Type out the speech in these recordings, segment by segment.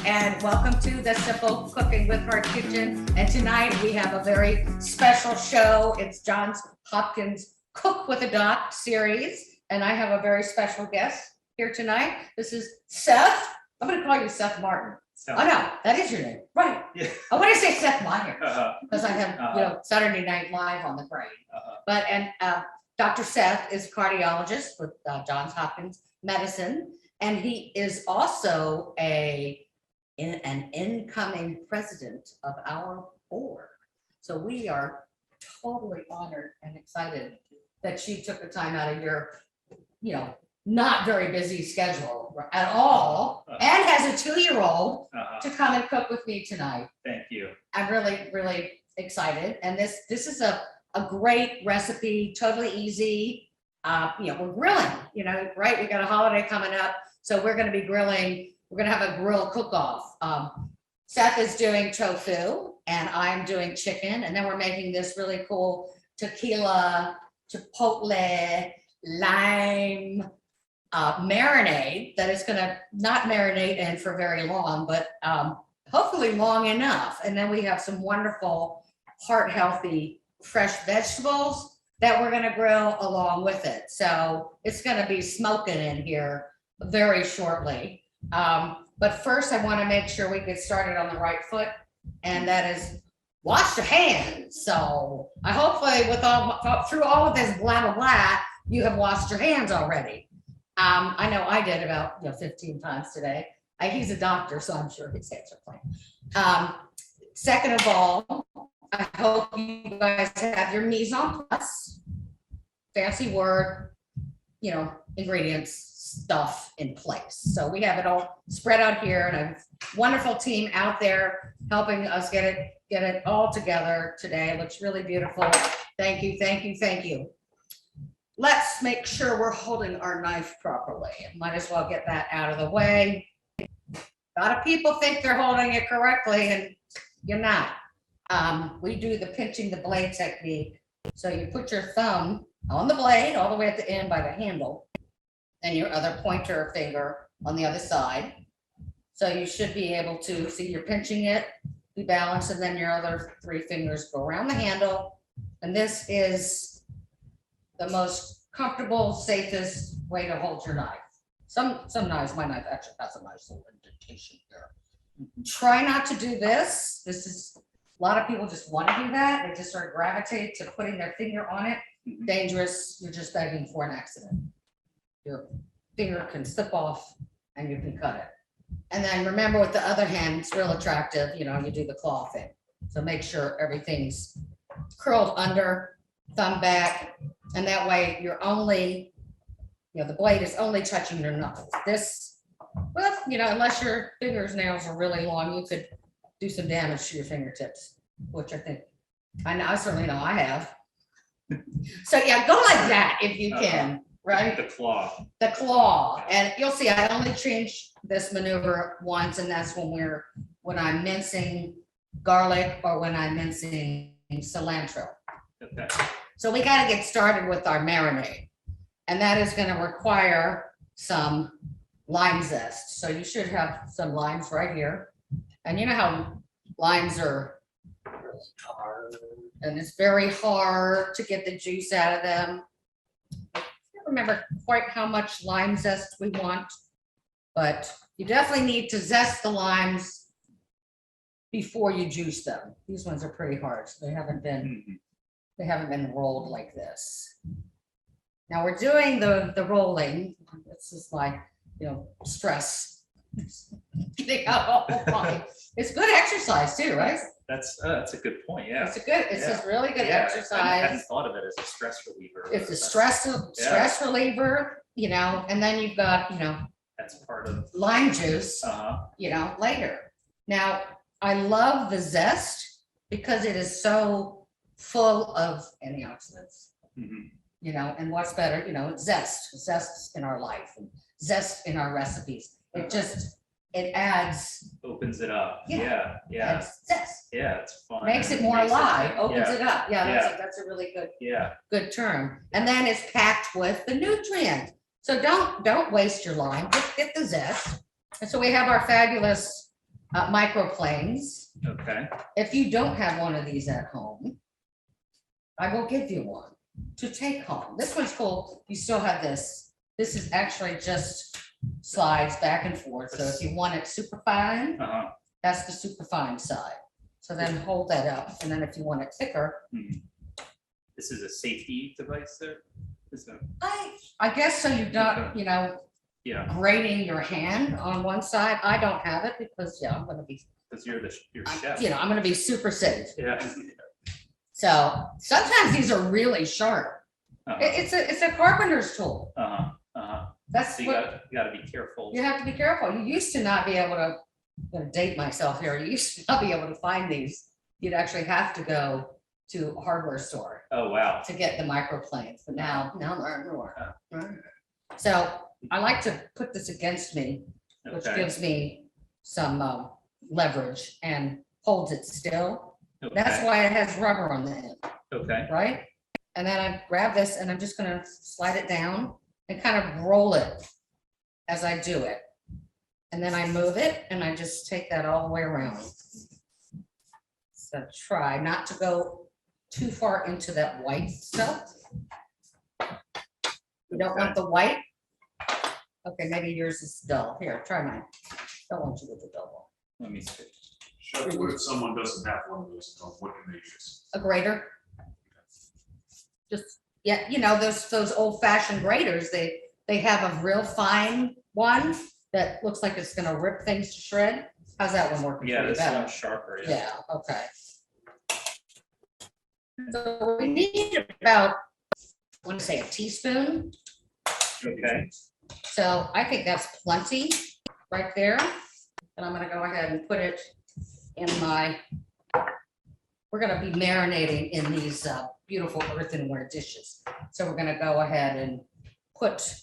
and welcome to the Simple Cooking with Heart Kitchen. And tonight we have a very special show. It's John Hopkins Cook with a Doc series, and I have a very special guest here tonight. This is Seth. I'm going to call you Seth Martin. Oh no, that is your name, right? Yeah. I want to say Seth Myers because I have Saturday Night Live on the brain. But Dr. Seth is a cardiologist with Johns Hopkins Medicine, and he is also an incoming president of our board. So we are totally honored and excited that you took the time out of your, not very busy schedule at all, and has a 2-year-old to come and cook with me tonight. Thank you. I'm really, really excited. And this is a great recipe, totally easy. We're grilling, right? We got a holiday coming up. So we're going to be grilling. We're going to have a grill cook-off. Seth is doing tofu and I'm doing chicken. And then we're making this really cool tequila, chipotle, lime marinade that is going to not marinate in for very long, but hopefully long enough. And then we have some wonderful heart healthy fresh vegetables that we're going to grill along with it. So it's going to be smoking in here very shortly. But first I want to make sure we get started on the right foot, and that is wash your hands. So I hopefully through all of this blah, blah, blah, you have washed your hands already. I know I did about 15 times today. He's a doctor, so I'm sure his hands are clean. Second of all, I hope you guys have your mise en place, fancy word, ingredients, stuff in place. So we have it all spread out here, and a wonderful team out there helping us get it all together today. It looks really beautiful. Thank you, thank you, thank you. Let's make sure we're holding our knife properly. Might as well get that out of the way. A lot of people think they're holding it correctly, and you're not. We do the pinching the blade technique. So you put your thumb on the blade all the way at the end by the handle, and your other pointer finger on the other side. So you should be able to see you're pinching it, be balanced, and then your other 3 fingers go around the handle. And this is the most comfortable, safest way to hold your knife. Some knives, my knife actually has a nice little indentation here. Try not to do this. This is, a lot of people just want to do that. They just sort of gravitate to putting their finger on it. Dangerous. You're just begging for an accident. Your finger can slip off and you can cut it. And then remember, with the other hand, it's real attractive, you do the claw thing. So make sure everything's curled under, thumb back, and that way you're only, the blade is only touching your knuckles. This, well, unless your fingernails are really long, you could do some damage to your fingertips, which I certainly know I have. So yeah, go like that if you can. Right? The claw. The claw. And you'll see I only changed this maneuver once, and that's when I'm mincing garlic or when I'm mincing cilantro. Okay. So we got to get started with our marinade. And that is going to require some lime zest. So you should have some limes right here. And you know how limes are hard, and it's very hard to get the juice out of them. Remember quite how much lime zest we want, but you definitely need to zest the limes before you juice them. These ones are pretty hard, so they haven't been rolled like this. Now we're doing the rolling. This is like stress. Getting out all the time. It's good exercise too, right? That's a good point. Yeah, it's just really good exercise. I hadn't thought of it as a stress reliever. It's a stress reliever, and then you've got that's part of lime juice, later. Now I love the zest because it is so full of antioxidants. And what's better, zest in our life and zest in our recipes. It adds, opens it up. Yeah. Adds zest. Yeah, it's fun. Makes it more alive, opens it up. Yeah, that's a really good term. And then it's packed with the nutrients. So don't waste your lime, just get the zest. And so we have our fabulous microplanes. Okay, If you don't have one of these at home, I will give you one to take home. This one's cool. You still have this. This is actually just slides back and forth. So if you want it super fine, that's the super fine side. So then hold that up. And then if you want it thicker, this is a safety device there? Is that, I guess so you're not, yeah, grating your hand on one side. I don't have it because, I'm gonna be, because you're chef. I'm gonna be super safe. Yeah. So sometimes these are really sharp. It's a carpenter's tool. That's So you what, gotta be careful. you have to be careful. You used to not be able to, I'm gonna date myself here. You used to not be able to find these. You'd actually have to go to a hardware store Oh, wow. to get the microplanes, but now they're everywhere. So I like to put this against me, which Okay. gives me some leverage and holds it still. That's Okay. why it has rubber on the end, Okay. right? And then I grab this and I'm just gonna slide it down and kind of roll it as I do it. And then I move it and I just take that all the way around. So try not to go too far into that white stuff. You don't want the white. Okay, maybe yours is dull. Here, try mine. Don't want you with the dull one. Let me see. Chef, what if someone doesn't have one of those at home? What can they use? A grater. Just, those old fashioned graters, they have a real fine one that looks like it's gonna rip things to shred. How's that one working? Yeah, for you this better? one's sharper. Yeah, okay. So we need about, I want to say a teaspoon. Okay. So I think that's plenty right there. And I'm gonna go ahead and put it in we're gonna be marinating in these beautiful earthenware dishes. So we're gonna go ahead and put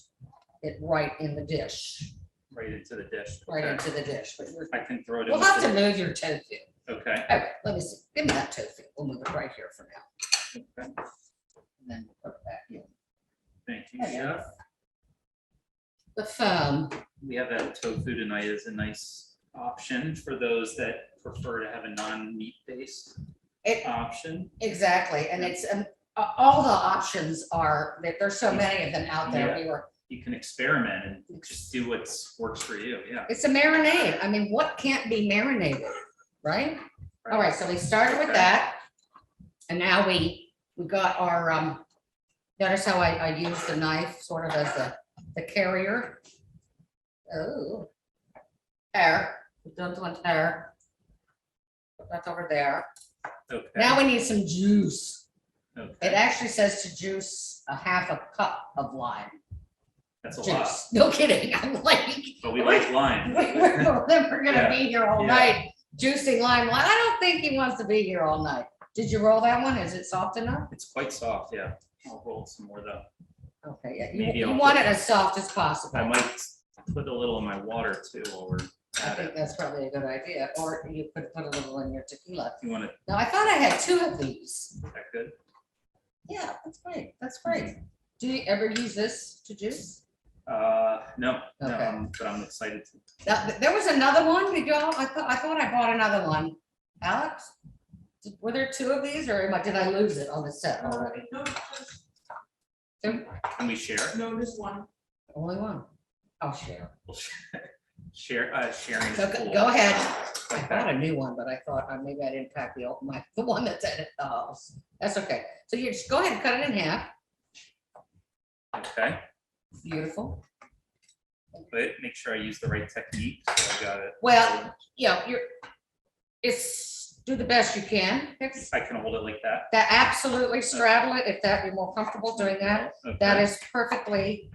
it right in the dish, Right into the dish. right Okay. into the dish. But I can throw it in. we'll with have to the- move your tofu. Okay. Okay, let me see. Give me that tofu. We'll move it right here for now. Okay. And then we'll put it back in. Thank you, Okay. chef. The foam. We have that tofu tonight as a nice option for those that prefer to have a non-meat based It, option. exactly, and it's, all the options are, there's so many of them out there. Yeah. You can experiment and just do what works for you. Yeah. It's a marinade. I mean, what can't be marinated, right? All right, so we started with Okay. that. And now we got our, notice how I use the knife sort of as the carrier. Oh. There, we don't want there. Put that over there. Okay. Now we need some juice. It Okay. actually says to juice a half a cup of lime That's a lot, juice. No kidding. I'm like, but we like lime. we're gonna Yeah, be here all yeah. night juicing lime. I don't think he wants to be here all night. Did you roll that one? Is it soft enough? It's quite soft. Yeah. I'll roll some more though. Okay, yeah, Maybe you I'll want put- it as soft as possible. I might put a little in my water too while we're I at think it. that's probably a good idea, or you could put a little in your tequila. You want it Now, I thought I had 2 of these. that good? Yeah, that's great, that's great. Do you ever use this to juice? No, Okay. but I'm excited to. Now, there was another one, did y'all, I thought I bought another one. Alex? Were there 2 of these, or did I lose it on the set already? No, There- Can we share? no, just one. Only one. I'll share. We'll sharing. So is cool. go ahead. I Okay. bought a new one, but I thought maybe I didn't pack the old, the one that's at the house. That's okay. So you just go ahead and cut it in half. Okay, Beautiful. but make sure I use the right technique. So I got it. Well, do the best you can. I can hold it like that. That absolutely straddle it, if that you're more comfortable doing that. That Okay. is perfectly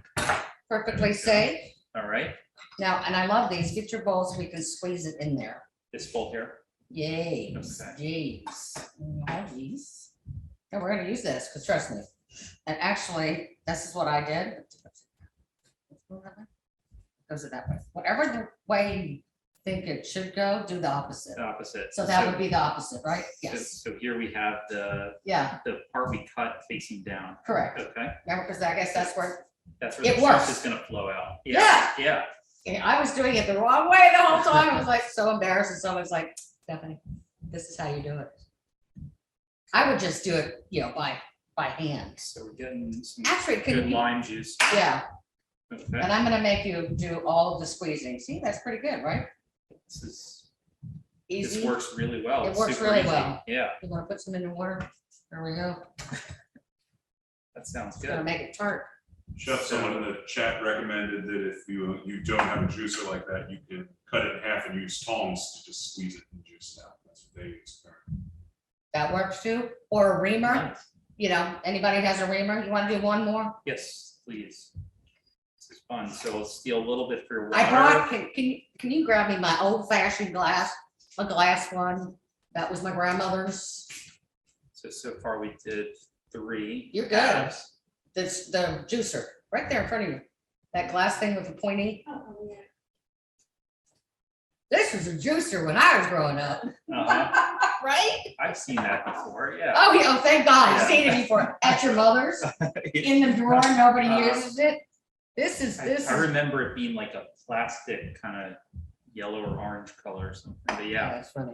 safe. All right, Now, and I love these. Get your bowls so we can squeeze it in there. this full here. Yay. Okay. Jeez. And we're gonna use this, because trust me. And actually, this is what I did. Goes it that way. Whatever the way you think it should go, do the opposite. The opposite. So that would be the opposite, right? so- Yes. So here we have Yeah, the part we cut facing down. correct. Okay, Remember, because I guess that's where, that's where It the juice works. is gonna flow out. Yeah. Yeah, I was doing it the wrong way the whole time. I was like so embarrassed, and someone's like, Stephanie, this is how you do it. I would just do it, by hand. So we're getting some Actually, can good you, lime juice. yeah, Okay, and I'm gonna make you do all of the squeezing. See, that's pretty good, right? this Easy. works really well. It It's works super really easy. well. Yeah, You wanna put some in the water? There we go. that sounds It's gonna good. make it tart. Chef, someone in the chat recommended that if you don't have a juicer like that, you can cut it in half and use tongs to just squeeze it and juice it out. That's what they use. That works too. Or a reamer. Nice. Anybody has a reamer? You wanna do one more? Yes, please. This is fun. So we'll steal a little bit for your water. I brought, can you grab me my old fashioned glass, a glass one? That was my grandmother's. So far we did 3. You're good. halves. That's the juicer, right there in front of you. That glass thing with the pointy. This was a juicer when I was growing up, Uh-huh. right? I've seen that before, yeah. Oh, yeah, oh, thank God, I've Yeah. seen it before. At your mother's, in the drawer, nobody uses it. This is, I remember it being like a plastic kind of yellow or orange color or something, but yeah, That's funny.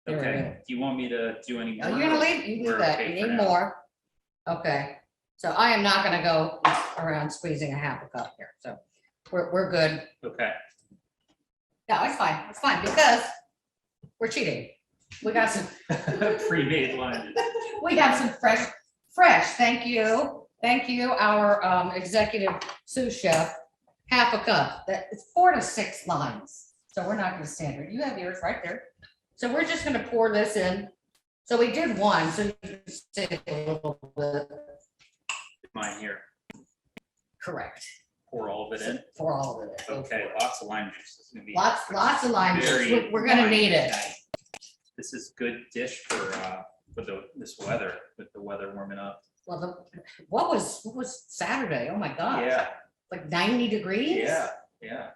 There we okay. Do you want me to do any more? Are you gonna leave? You do We're that. okay You for need now. more. Okay. So I am not gonna go around squeezing a half a cup here. So we're good. Okay, No, it's fine. It's fine because we're cheating. We got some, pre-made lime. we have some fresh. Thank you. Thank you, our executive sous chef. Half a cup. That it's 4 to 6 lines. So we're not gonna stand here. You have yours right there. So we're just gonna pour this in. So we did one, so you can see a little bit. Mine here, Correct. pour all of it in. For all of it. Okay, lots of lime juice. This is gonna be Lots of lime juice. very We're gonna limey need it. tonight. This is good dish for this weather, with the weather warming up. Well, what was Saturday? Oh my God. Yeah, Like 90 degrees? yeah.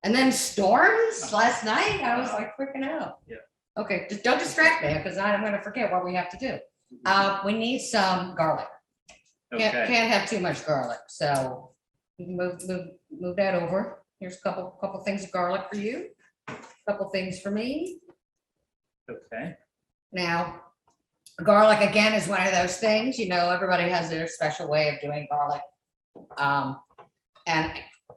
And then storms last night. I was like freaking out. Yeah. Okay, just don't distract me because I'm gonna forget what we have to do. We need some garlic. Okay, Can't have too much garlic, so you can move that over. Here's a couple things of garlic for you, couple things for me. okay. Now, garlic again is one of those things, everybody has their special way of doing garlic. And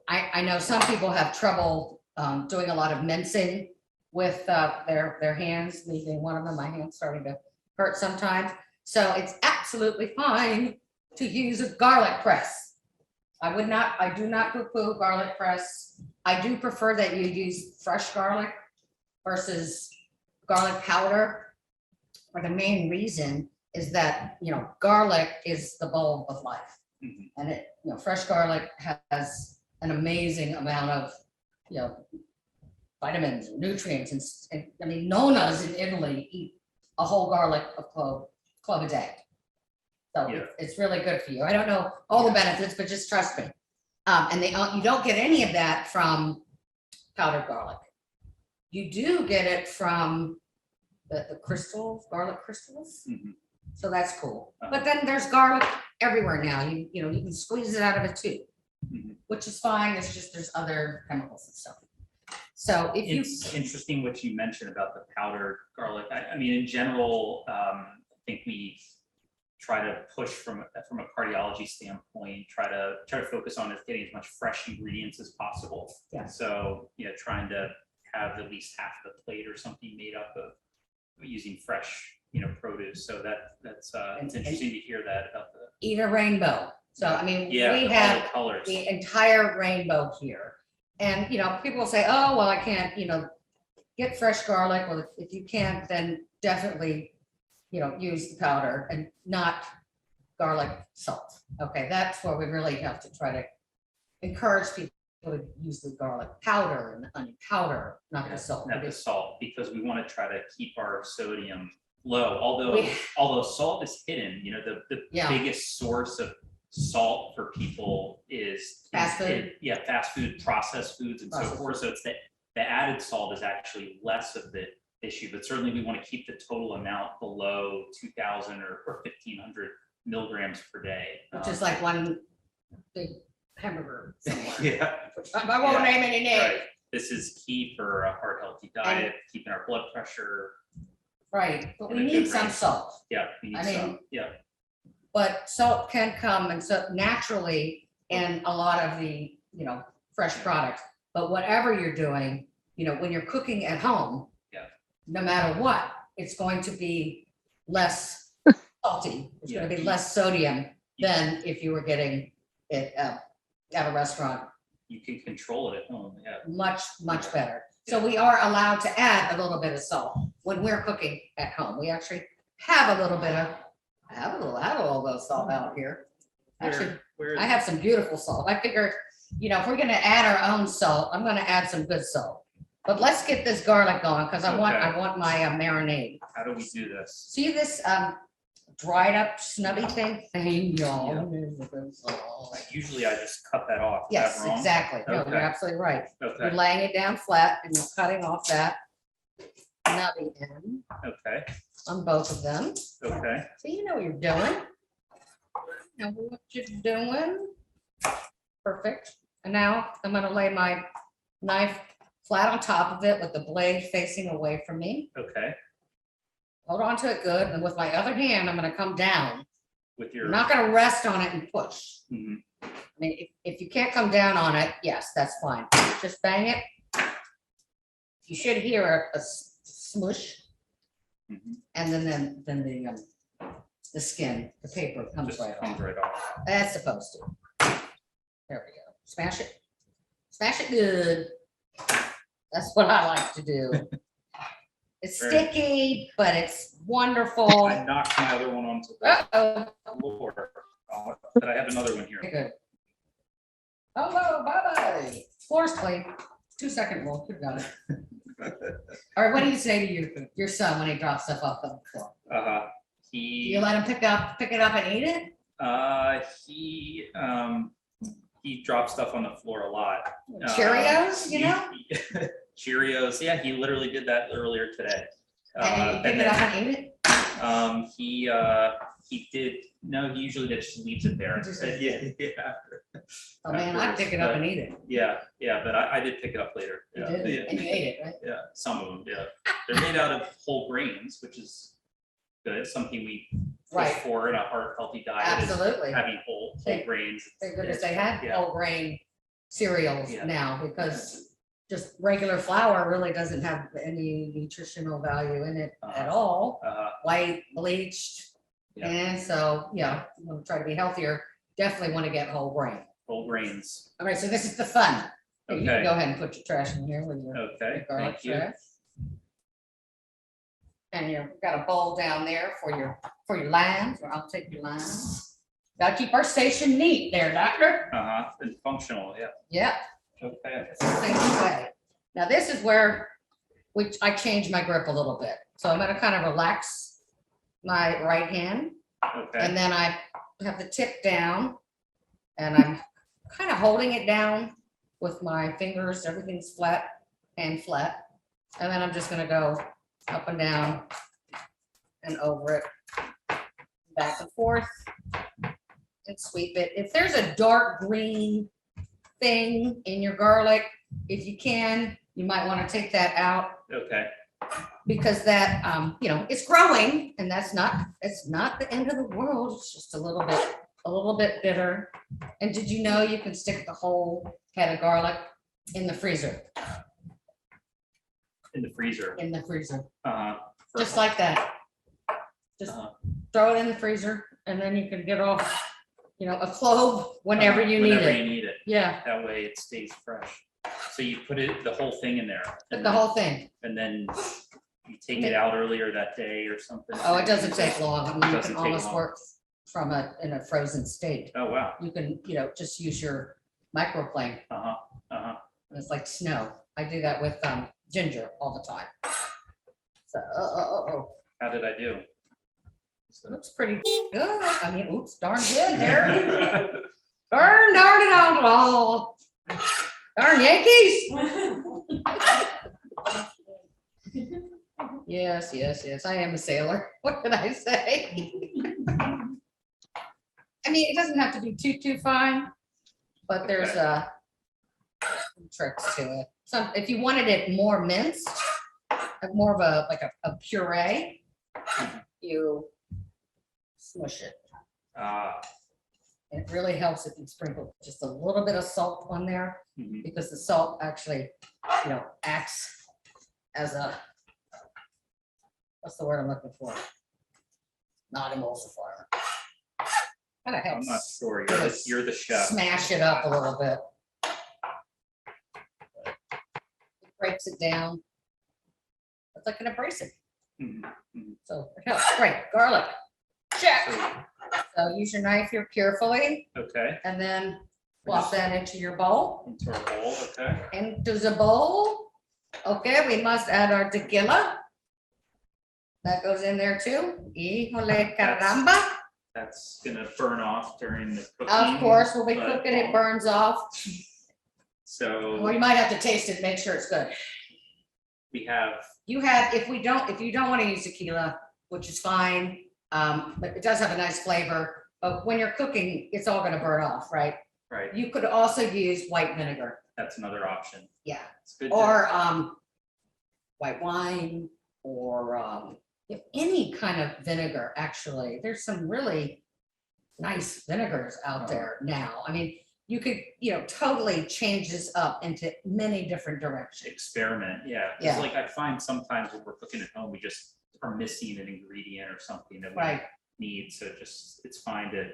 I know some people have trouble doing a lot of mincing with their hands, me being one of them. My hand's starting to hurt sometimes. So it's absolutely fine to use a garlic press. I do not poo-poo garlic press. I do prefer that you use fresh garlic versus garlic powder. For the main reason is that, garlic is the bulb of life. Mhm. And fresh garlic has an amazing amount of, vitamins and nutrients. And I mean, nonas in Italy eat a whole garlic clove a day. So Yeah. it's really good for you. I don't know all the benefits, but just trust me. And you don't get any of that from powdered garlic. You do get it from the crystals, garlic crystals. Mhm. So that's cool. Uh-huh. But then there's garlic everywhere now. You can squeeze it out of it too, Mhm. which is fine. It's just there's other chemicals and stuff. So if you, It's interesting what you mentioned about the powdered garlic. I mean, in general, I think we try to push from a cardiology standpoint, try to focus on getting as much fresh ingredients as possible. Yeah. So, trying to have at least half of the plate or something made up of using fresh, produce. So that's it's interesting to hear that about the eat a rainbow. So I mean, we all have the colors. the entire rainbow here. And, people will say, oh, well, I can't, get fresh garlic. Well, if you can't, then definitely, use the powder and not garlic salt. Okay, that's where we really have to try to encourage people to use the garlic powder and the onion powder, not the salt. Not the salt, because we want to try to keep our sodium low, although We- salt is hidden, the Yeah. biggest source of salt for people is Fast food. fast food, processed foods and so Processed forth. So it's the added salt is actually less of the issue, but certainly we want to keep the total amount below 2,000 or 1,500 milligrams per day. Which is like one big hamburger somewhere. Yeah. I won't name any names. Right. This is key for a heart healthy diet, keeping our blood pressure. Right, but we In a need good some range. salt. Yeah, we need I mean- some. Yeah. But salt can come and so naturally in a lot of the, fresh products. But whatever you're doing, when you're cooking at home. Yeah. No matter what, it's going to be less salty. It's gonna Yeah. be less sodium than if you were getting it at a restaurant. You can control it at home. Yeah. Much, much better. So we are allowed to add a little bit of salt when we're cooking at home. We actually have a little bit of, I have a little bit of salt out here. Actually, Where is I have some beautiful salt. I figure, if we're gonna add our own salt, I'm gonna add some good salt. But let's get this garlic going, because I want my marinade. How do we do this? See this dried up snubby thing? Thank y'all. Usually I just cut that off. Is Yes, that wrong? exactly. No, Okay. you're absolutely right. You're Okay. laying it down flat and you're cutting off that nubby end Okay. on both of them. Okay. So you know what you're doing. You know what you're doing. Perfect. And now I'm gonna lay my knife flat on top of it with the blade facing away from me. Okay. Hold on to it good. And with my other hand, I'm gonna come down. With your. I'm not gonna rest on it and push. Mhm. I mean, if you can't come down on it, yes, that's fine. Just bang it. You should hear a smush, Mhm. and then the skin, the paper comes Just right comes off. right off. That's supposed to. There we go. Smash it. Smash it good. That's what I like to do. It's Very- sticky, but it's wonderful. I knocked my other one onto the Uh-oh. floor. But I have another one here. Good. Hello, bye-bye. Floor's clean. 2-second rule. Good got it. All right, what do you say to your son when he drops stuff off the floor? Uh-huh. Do you let him pick it up and eat it? He drops stuff on the floor a lot. Cheerios, Cheerios, yeah, he literally did that earlier today. And you pick and it up then, and eat it? he did, no, he usually just leaves it there. Just- Yeah. Oh, man, I'd pick it up and eat it. Yeah, but I did pick it up later. You Yeah, did, yeah, and you ate it, right? yeah, some of them, yeah. They're made out of whole grains, which is good, something we push Right. for in a heart healthy diet. is Absolutely. Having whole Thank- grains. Thank goodness It's- they have yeah. whole grain cereals Yeah. now, because just regular flour really doesn't have any nutritional value in it at all. White, bleached. Yeah. And so, yeah, I'm gonna try to be healthier. Definitely want to get whole grain. Whole grains. All right, so this is the fun. Hey, you can Okay. go ahead and put your trash in here with your Okay, garlic thank you. trash. And you've got a bowl down there for your limes, or I'll take your limes. Gotta keep our station neat there, doctor. And functional, yeah, Yeah. okay. That's the thing to say. Now, this is where, which I changed my grip a little bit. So I'm gonna kind of relax my right hand, Okay, and then I have the tip down, and I'm kind of holding it down with my fingers, everything's flat and flat. And then I'm just gonna go up and down and over it, back and forth, and sweep it. If there's a dark green thing in your garlic, if you can, you might want to take that out, okay, because that, it's growing, and it's not the end of the world. It's just a little bit bitter. And did you know you can stick the whole head of garlic in the freezer? in the freezer. Just like that. Just Uh-huh. throw it in the freezer, and then you can get off, a clove whenever you need Whenever it. you need it, Yeah, that way it stays fresh. So you put the whole thing in there. put the whole thing. And then you take it out earlier that day or something. Oh, it doesn't take long. I mean, you Doesn't can take almost long. work in a frozen state. Oh, wow, You can, just use your microplane. It's like snow. I do that with ginger all the time. So, how did I do? looks pretty good. I mean, oops, darn good there. Darn it all. Darn Yankees. Yes, I am a sailor. What did I say? I mean, it doesn't have to be too fine, but there's Okay. some tricks to it. Some, if you wanted it more minced, more of a, like a puree, you smush it. Ah, And it really helps if you sprinkle just a little bit of salt on there, mhm. because the salt actually, acts as a, what's the word I'm looking for? Not emulsifier. Kind of I'm not helps sure. Yes. You're the chef. smash it up a little bit. It breaks it down. It's like an abrasive, Mhm, mhm. so it helps. Great, garlic, check. So, So use your knife here carefully, okay, and then plop that into your bowl. into our bowl, okay. Into the bowl. Okay, we must add our tequila. That goes in there too. Híjole caramba. That's gonna burn off during the cooking. Of course, we'll be but- cooking, it burns off. So Or you might have to taste it, make sure it's good. we have, If you don't want to use tequila, which is fine, but it does have a nice flavor. But when you're cooking, it's all gonna burn off, right? right, You could also use white vinegar, that's another option. yeah, It's good. to- or white wine, or any kind of vinegar, actually. There's some really nice vinegars out there now. I mean, you could, totally change this up into many different directions. Experiment, yeah. 'Cause Yeah. like I find sometimes when we're cooking at home, we just are missing an ingredient or something that we Right. need, so just, it's fine to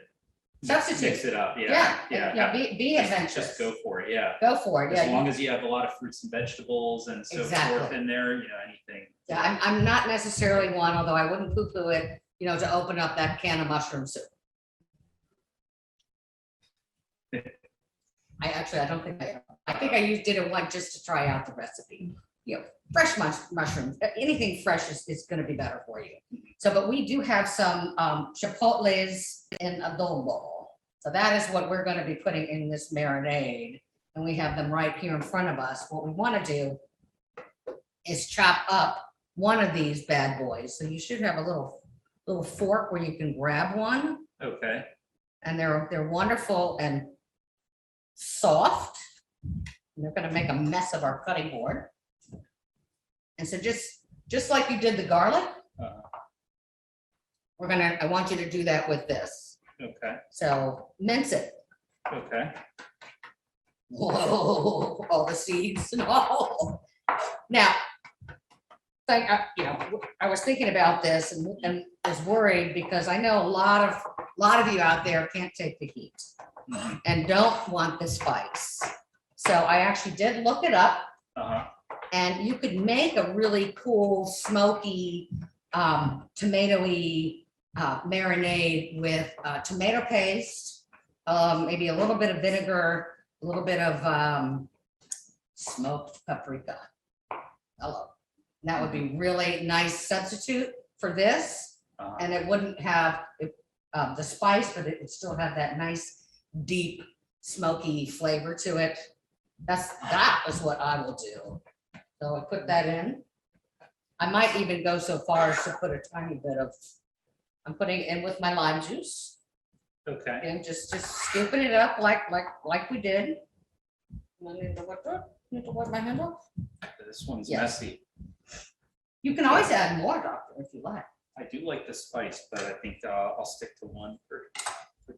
Substitute. mix it up, Yeah, yeah. be adventurous. Just go for it, yeah. Go for it, As yeah. long as you have a lot of fruits and vegetables and so forth Exactly. in there, anything. Yeah, I'm not necessarily one, although I wouldn't poo-poo it, to open up that can of mushroom soup. I don't think I think I did it one just to try out the recipe. Fresh mushrooms, anything fresh is gonna be better for you. So, but we do have some chipotles in adobo. So that is what we're gonna be putting in this marinade. And we have them right here in front of us. What we wanna do is chop up one of these bad boys. So you should have a little fork where you can grab one. Okay, And they're wonderful and soft. And they're gonna make a mess of our cutting board. And so just like you did the garlic, uh, I want you to do that with this. okay, So mince it. okay. Whoa, all the seeds and all. Now, I was thinking about this and was worried because I know a lot of you out there can't take the heat Mhm. and don't want the spice. So I actually did look it up, Uh-huh, and you could make a really cool smoky tomatoey marinade with tomato paste, maybe a little bit of vinegar, a little bit of smoked paprika. Hello. That would be really nice substitute for this, uh-huh. and it wouldn't have the spice, but it would still have that nice, deep, smoky flavor to it. That is what I will do. So I put that in. I might even go so far as to put a tiny bit of, I'm putting it in with my lime juice Okay, and just scooping it up like we did. I need to wipe my hand off. this one's Yes. messy. You can always add more, doctor, if you like. I do like the spice, but I think I'll stick to one for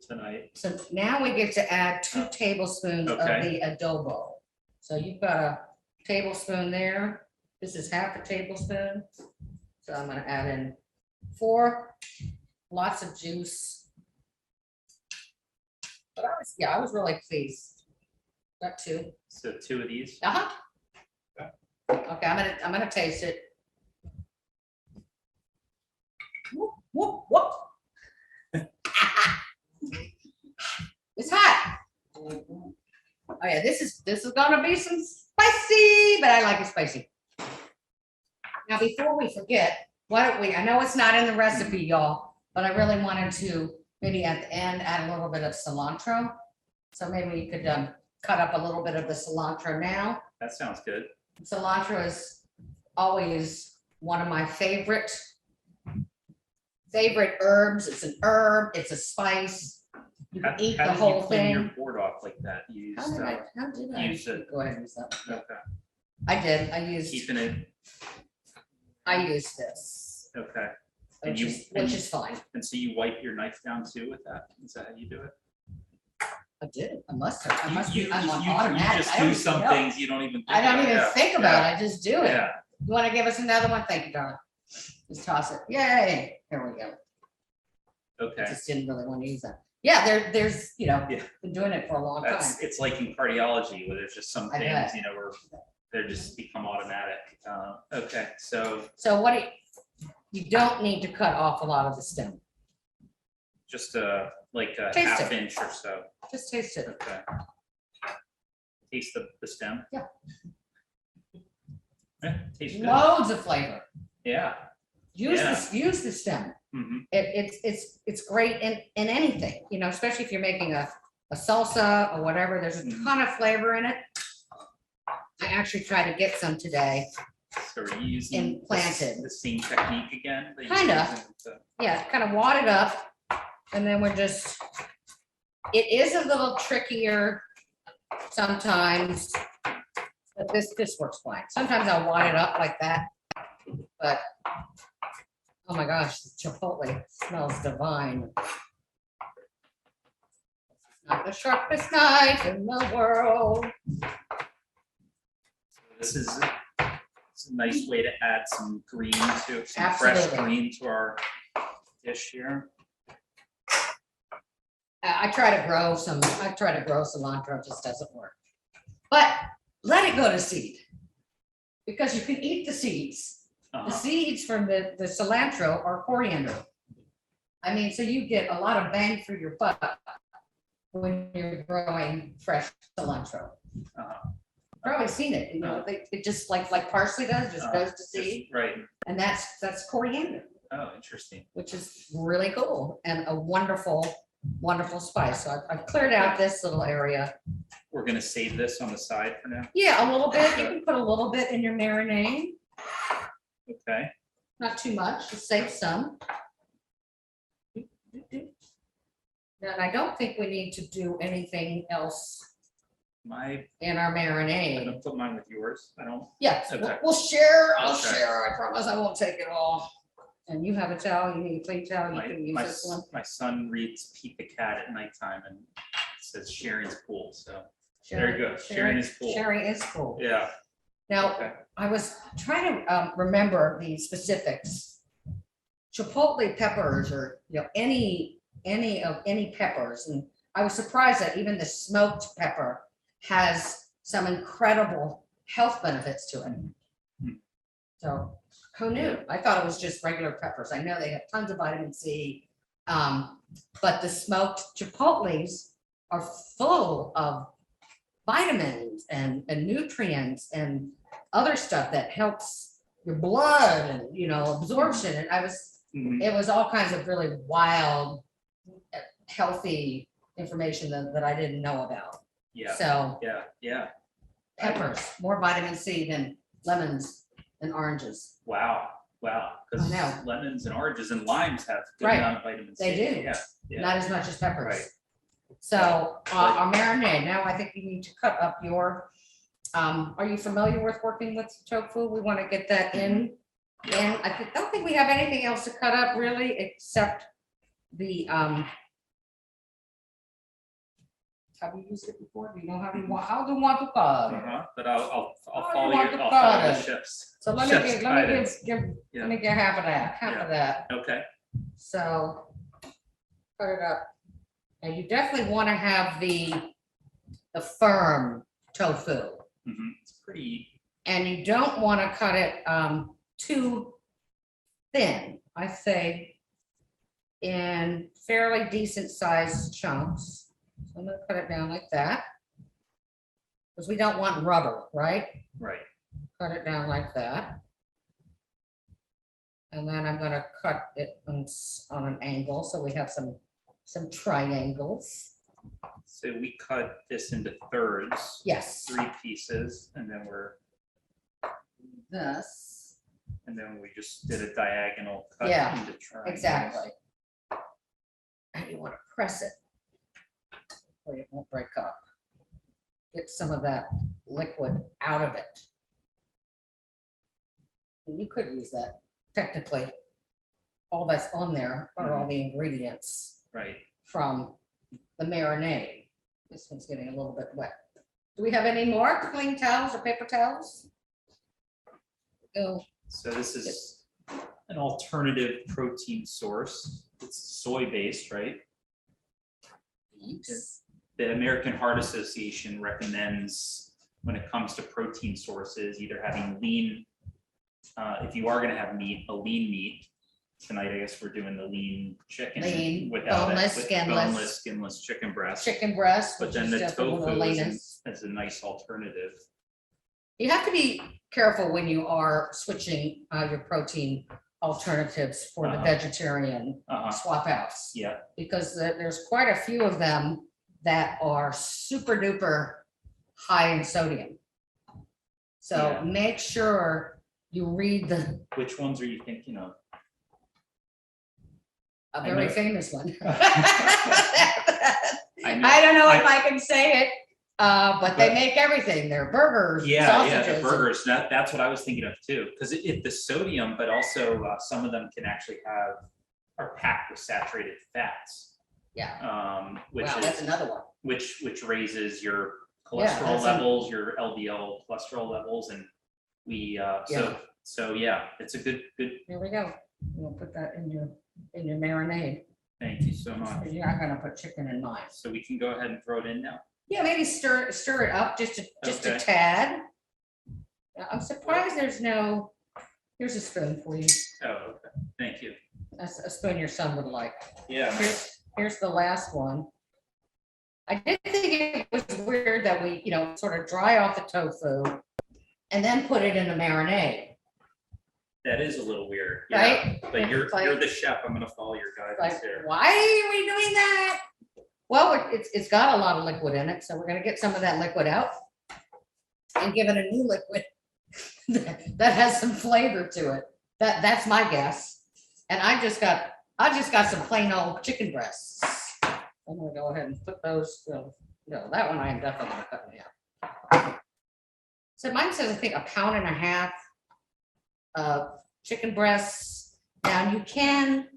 tonight. So now we get to add 2 tablespoons of Okay. the adobo. So you've got a tablespoon there. This is half a tablespoon. So I'm gonna add in 4, lots of juice. But I was really pleased. Got 2. So 2 of these. Uh-huh. Okay, I'm gonna taste it. Whoop, whoop, whoop. It's hot. Oh yeah, this is gonna be some spicy, but I like it spicy. Now, before we forget, why don't we, I know it's not in the recipe, y'all, but I really wanted to maybe at the end add a little bit of cilantro. So maybe we could cut up a little bit of the cilantro now. That sounds good. Cilantro is always one of my favorite herbs. It's an herb, it's a spice. You How can eat how the did whole you clean your thing. board off like that? You How used, did I use it. go ahead and use that? Yeah. Okay, I did, keeping it, I used this, okay. And which you- is, and which you- is fine. And so you wipe your knife down too with that? Is that how you do it? I did, I must have, I You- must you- be, I'm on you- automatic. You just I don't do even some know. things you don't even. I don't about. even Yeah, think about it, I just do it. Yeah, You wanna give us another one? Thank you, darling. Just toss it, yay, here we go. I okay. just didn't really want to use that. Yeah, there's, Yeah. been doing it for a long time. It's like in cardiology where there's just some I things, bet. where they're just become automatic. Okay, so So you don't need to cut off a lot of the stem, just like a Taste half it. inch or so. just taste it. Okay. Taste the stem? Yeah. Yeah, tastes good. Loads of flavor. Yeah. Use the stem. Mhm. It's great in anything, especially if you're making a salsa or whatever, there's a Mhm. ton of flavor in it. I actually tried to get some today. So are you using Implanted. the same technique again? that you Kinda. used in Yeah, kind of wad it up, and then it is a little trickier sometimes, but this works fine. Sometimes I'll wad it up like that, but, oh my gosh, the chipotle smells divine. Not the sharpest knife in the world. This is it's a nice way to add some green to some fresh Absolutely. green to our dish here. I try to grow cilantro, it just doesn't work. But let it go to seed. Because you can eat the seeds. The Uh-huh. seeds from the cilantro are coriander. I mean, so you get a lot of bang for your buck when you're growing fresh cilantro. Uh-huh. Probably seen it, it just like parsley does, just goes to Just- seed, Right. and that's coriander, Oh, interesting. which is really cool and a wonderful spice. So I've cleared out this little area. We're gonna save this on the side for now. Yeah, a little bit, you can put a little bit in your marinade, Okay. not too much, just save some. And I don't think we need to do anything else in our I'm marinade. gonna put mine with yours. I don't. Yes, Okay. we'll share, I'll Okay. share, I promise I won't take it all. And you have a towel, you need a clean towel, you can use this one. My son reads Pete the Cat at nighttime and says sharing's cool, so there you go. Sharing is cool. Sharing is cool. Yeah. Now, Okay. I was trying to remember the specifics. Chipotle peppers or, any peppers, and I was surprised that even the smoked pepper has some incredible health benefits to it. Hmm. So who knew? I thought it was just regular peppers. I know they have tons of vitamin C. But the smoked chipotles are full of vitamins and nutrients and other stuff that helps your blood and, absorption. And Mhm. it was all kinds of really wild, healthy information that I didn't know about. Yeah, So yeah. peppers, more vitamin C than lemons and oranges. Wow. Because I know. lemons and oranges and limes have good Right. amount of vitamin C. They do. Yeah. Not as much as peppers. Right. So our marinade, now I think you need to cut up your, are you familiar with working with tofu? We want to get that in. And I don't think we have anything else to cut up really, except the, have you used it before? Do you know how do you want to cut it? But I'll Oh, you follow want your, to I'll follow cut the it. chefs. So let chef's me guidance. give, Yeah. let me get half of that. Okay. So cut it up. And you definitely want to have the firm tofu. It's pretty. And you don't want to cut it too thin. I say in fairly decent sized chunks. So I'm gonna cut it down like that. Because we don't want rubber, right? Right. Cut it down like that. And then I'm gonna cut it on an angle, so we have some triangles. So we cut this into thirds. Yes. 3 pieces, and then This, we just did a diagonal cut Yeah, into triangles. exactly. And you want to press it hopefully it won't break up. Get some of that liquid out of it. And you could use that technically. All that's on there are all the ingredients Right. from the marinade. This one's getting a little bit wet. Do we have any more clean towels or paper towels? Go. So this is an alternative protein source. It's soy-based, right? The American Heart Association recommends when it comes to protein sources, either having lean, if you are gonna have meat, a lean meat. Tonight, I guess we're doing the lean chicken Lean, without boneless, it, with skinless. boneless, skinless chicken breast. Chicken breast. But which then is the definitely tofu leanest. is a nice alternative. You have to be careful when you are switching your protein alternatives for the Uh-huh. vegetarian swap outs. Yeah, Because there's quite a few of them that are super duper high in sodium. So Yeah. make sure you read which ones are you thinking of? a I very know. famous one. I know. I don't know if I can say it, but they make everything. They're burgers, Yeah, the sausages. burgers, that's what I was thinking of too, because the sodium, but also some of them can actually are packed with saturated fats. Yeah, Which wow, that's is, another one. which raises your Yeah, cholesterol that's levels, your LDL cholesterol levels, and we, so yeah, it's a good, Here we go. We'll put that in your marinade. thank you so much. You're not gonna put chicken in mine. So we can go ahead and throw it in now. Yeah, maybe stir it up just a Okay. tad. I'm surprised there's no, here's a spoon for you. Oh, okay, thank you. That's a spoon your son would like. Yeah, Here's the last one. I did think it was weird that we, sort of dry off the tofu and then put it in a marinade, that is a little weird. Yeah, right? but you're It's like- the chef, I'm gonna follow your guidance Like, there. why are we doing that? Well, it's got a lot of liquid in it, so we're gonna get some of that liquid out and give it a new liquid that has some flavor to it. That's my guess. And I just got some plain old chicken breasts. I'm gonna go ahead and put those, no, that one I am definitely gonna cut in half. So mine says, I think, 1.5 pounds of chicken breasts. Now you can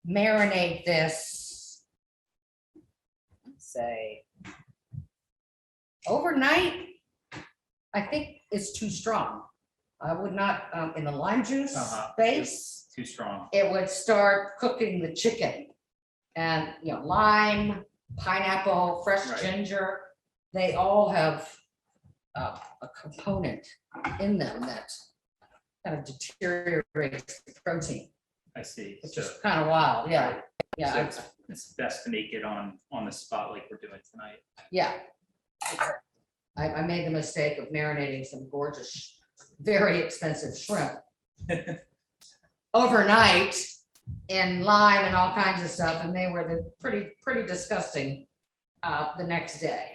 marinate this, let's say, overnight. I think it's too strong. I would not, in the lime juice base, Too strong. it would start cooking the chicken. And, lime, pineapple, fresh Right. ginger, they all have a component in them that kind of deteriorates the protein, I see. which So is kind of wild. Yeah, so yeah, it's best to make it on the spot like we're doing tonight. yeah. I made the mistake of marinating some gorgeous, very expensive shrimp overnight in lime and all kinds of stuff, and they were pretty disgusting the next day.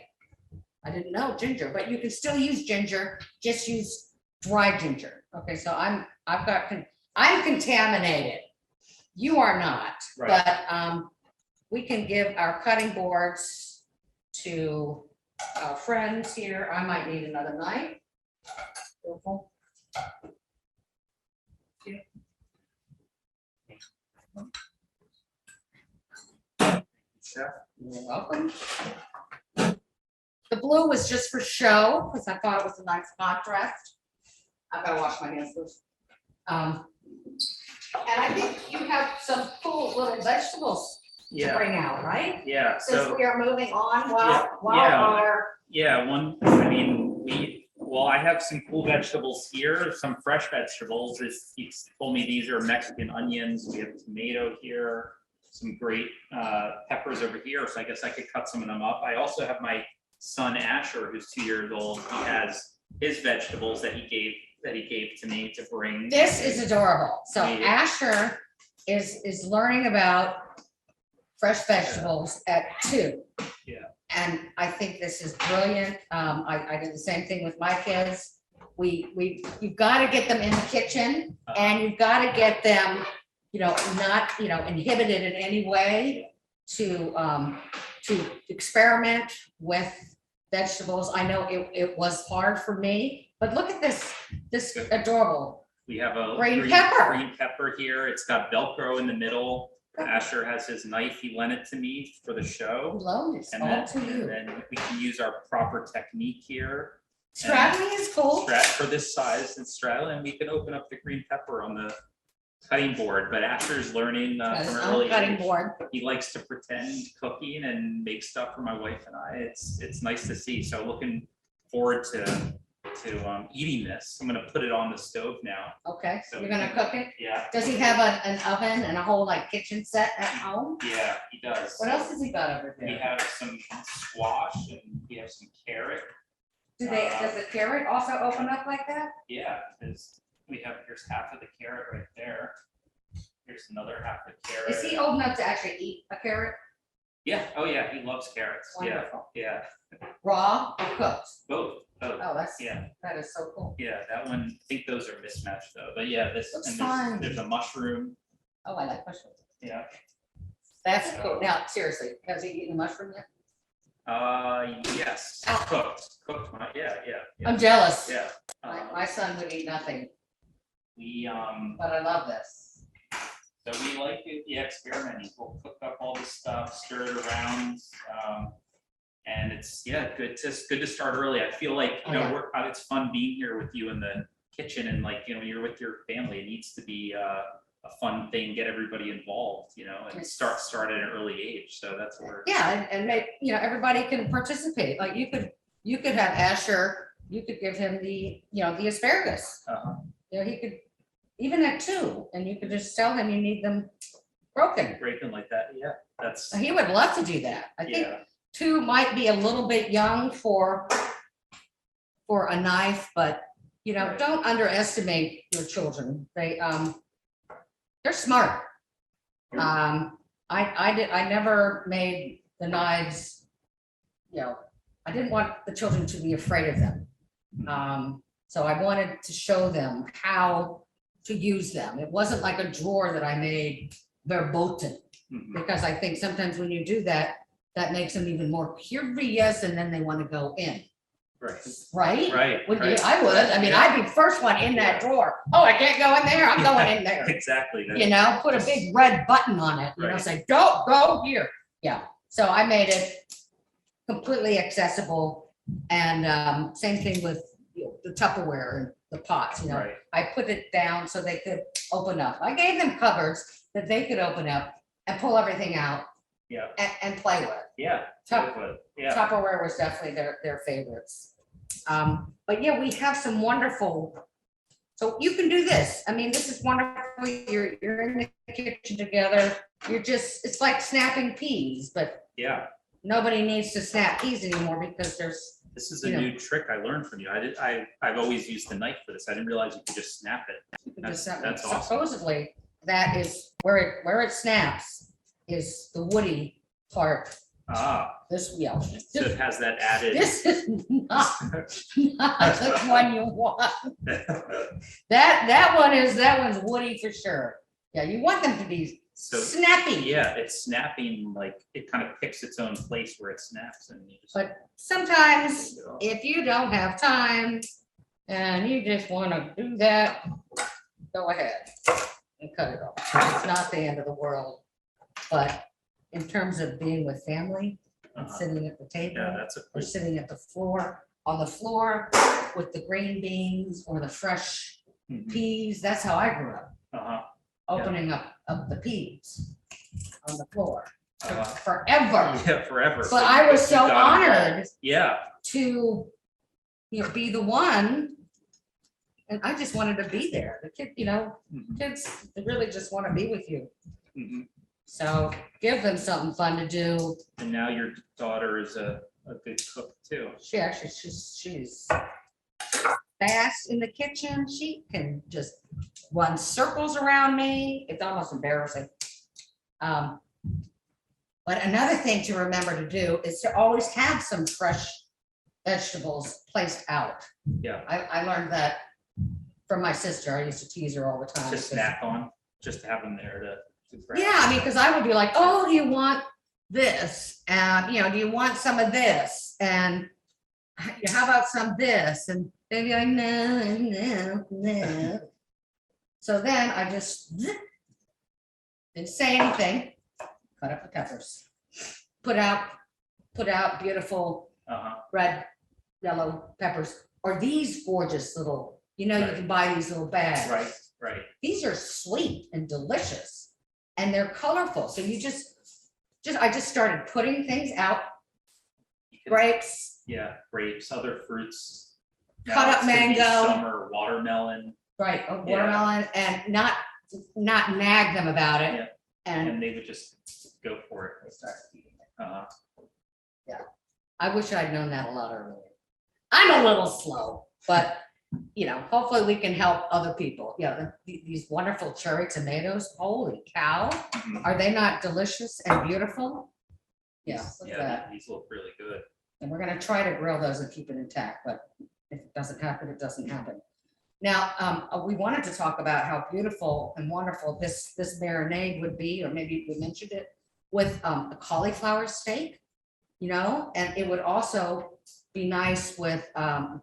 I didn't know ginger, but you can still use ginger, just use dry ginger. Okay, so I'm contaminated. You are not, Right. but we can give our cutting boards to our friends here. I might need another knife. Careful. Chef? You're welcome. The blue was just for show, because I thought it was a nice contrast. I gotta wash my hands first. And I think you have some cool little vegetables to Yeah, bring out, right? yeah, Since so, we are moving on Yeah, while yeah. our, I have some cool vegetables here, some fresh vegetables. He told me these are Mexican onions. We have tomato here, some great peppers over here. So I guess I could cut some of them up. I also have my son Asher, who's 2 years old. He has his vegetables that he gave to me to bring. this is adorable. So Yeah. Asher is learning about fresh vegetables at 2. Yeah. And I think this is brilliant. I did the same thing with my kids. You've got to get them in the kitchen and you've got to get them not, inhibited in any way to experiment with vegetables. I know it was hard for me, but look at this adorable. We have a Green pepper. green pepper here. It's got Velcro in the middle. Asher has his knife. He lent it to me for the show. Hello, it's And all to then you. we can use our proper technique here. Strategy is cool. For this size and straddle, and we can open up the green pepper on the cutting board. But Asher's learning Yes, from an on early cutting age. board. He likes to pretend cooking and make stuff for my wife and I. It's nice to see. So looking forward to eating this. I'm gonna put it on the stove now. Okay, So you're gonna cook it? Yeah. Does he have an oven and a whole like kitchen set at home? Yeah, he does. What else has he got over We there? have some squash and we have some carrot. Does the carrot also open up like that? Yeah, because here's half of the carrot right there. Here's another half of carrot. Is he old enough to actually eat a carrot? Yeah, oh yeah, he loves carrots. Yeah, Wonderful. yeah, Raw or cooked? both. Oh, Yeah. that is so cool. Yeah, that one, I think those are mismatched though, but yeah, this, Looks and fine. there's a mushroom. Oh, I like mushrooms. Yeah. That's cool. Now, seriously, has he eaten a mushroom yet? Yes, cooked, yeah. I'm jealous. Yeah. My son would eat nothing, We, but I love this. so we like it, yeah, experimenting. We'll cook up all this stuff, stir it around. And it's, yeah, good to start early. I feel like, Oh, yeah. it's fun being here with you in the kitchen and like, you're with your family. It needs to be a fun thing, get everybody involved, and Yes. start at an early age. So that's where. Yeah, and make, everybody can participate. Like you could have Asher, you could give him the asparagus. Uh-huh. He could, even at 2, and you could just tell him you need them broken. Breaking like that, yeah, that's, He would love to do that. I think yeah, 2 might be a little bit young for a knife, but Right. don't underestimate your children. They're smart. I never made the knives, I didn't want the children to be afraid of them. So I wanted to show them how to use them. It wasn't like a drawer that I made verboten, Mhm. because I think sometimes when you do that, that makes them even more curious and then they want to go in, right, right? right. Would you? right. I would. I mean, Yeah. I'd be first one in that drawer. Oh, I can't go in there. I'm going in there. Exactly. that- Put a big red button on it, Right. say, don't go here. Yeah, so I made it completely accessible. And same thing with the Tupperware and the pots, Right, I put it down so they could open up. I gave them cupboards that they could open up and pull everything out yeah, and play with. yeah. Tup- totally, Yeah, Tupperware was definitely their favorites. But yeah, we have some wonderful, so you can do this. I mean, this is wonderful. You're in the kitchen together. It's like snapping peas, but yeah. nobody needs to snap peas anymore because This is a You know. new trick I learned from you. I've always used the knife for this. I didn't realize you could just snap it. you can just snap. That's awesome. Supposedly, that is where it snaps is the woody part. Ah, This, so it has that added. this is not the one you want. That one's woody for sure. Yeah, you want them to be So, snappy. yeah, it's snapping, like, it kind of picks its own place where it snaps and you just. But sometimes if you don't have time and you just want to do that, go ahead and cut it off. It's not the end of the world. But in terms of being with family and Uh-huh. sitting at the Yeah, table that's a or cool. sitting at the floor, on the floor with the green beans or the fresh Mhm. peas, that's how I grew up, Uh-huh, opening up the peas on the floor uh-huh. forever. Yeah, forever. But I was you so got it. honored Yeah, to, be the one. And I just wanted to be there. The Mhm. kids, they really just want to be with you. Mhm. So give them something fun to do. And now your daughter is a good cook too. She's fast in the kitchen. She can just run circles around me. It's almost embarrassing. But another thing to remember to do is to always have some fresh vegetables placed out. Yeah. I learned that from my sister. I used to tease her all the time. To snack on. just to have them there to grab. Yeah, I mean, because I would be like, oh, do you want this? And, do you want some of this? And how about some this? And they'd be like, no, no, no. So then I just didn't say anything, cut up the peppers, put out beautiful red, yellow peppers, or these gorgeous little, you Right. can buy these little bags. Right. These are sweet and delicious, and they're colorful. So I just started putting things out. You can- Grapes, Yeah, grapes, other fruits. Cut Now up it's gonna be mango. Summer watermelon, right, a watermelon, and not nag them about it. Yeah. And and they would just go for it. Uh, I wish I'd known that a lot earlier. I'm a little slow, but hopefully we can help other people. These wonderful cherry tomatoes, holy cow, mhm. are they not delicious and beautiful? Yeah, look at Yeah, that. these look really good. And we're gonna try to grill those and keep it intact, but if it doesn't happen, it doesn't happen. Now, we wanted to talk about how beautiful and wonderful this marinade would be, or maybe we mentioned it, with a cauliflower steak, and it would also be nice with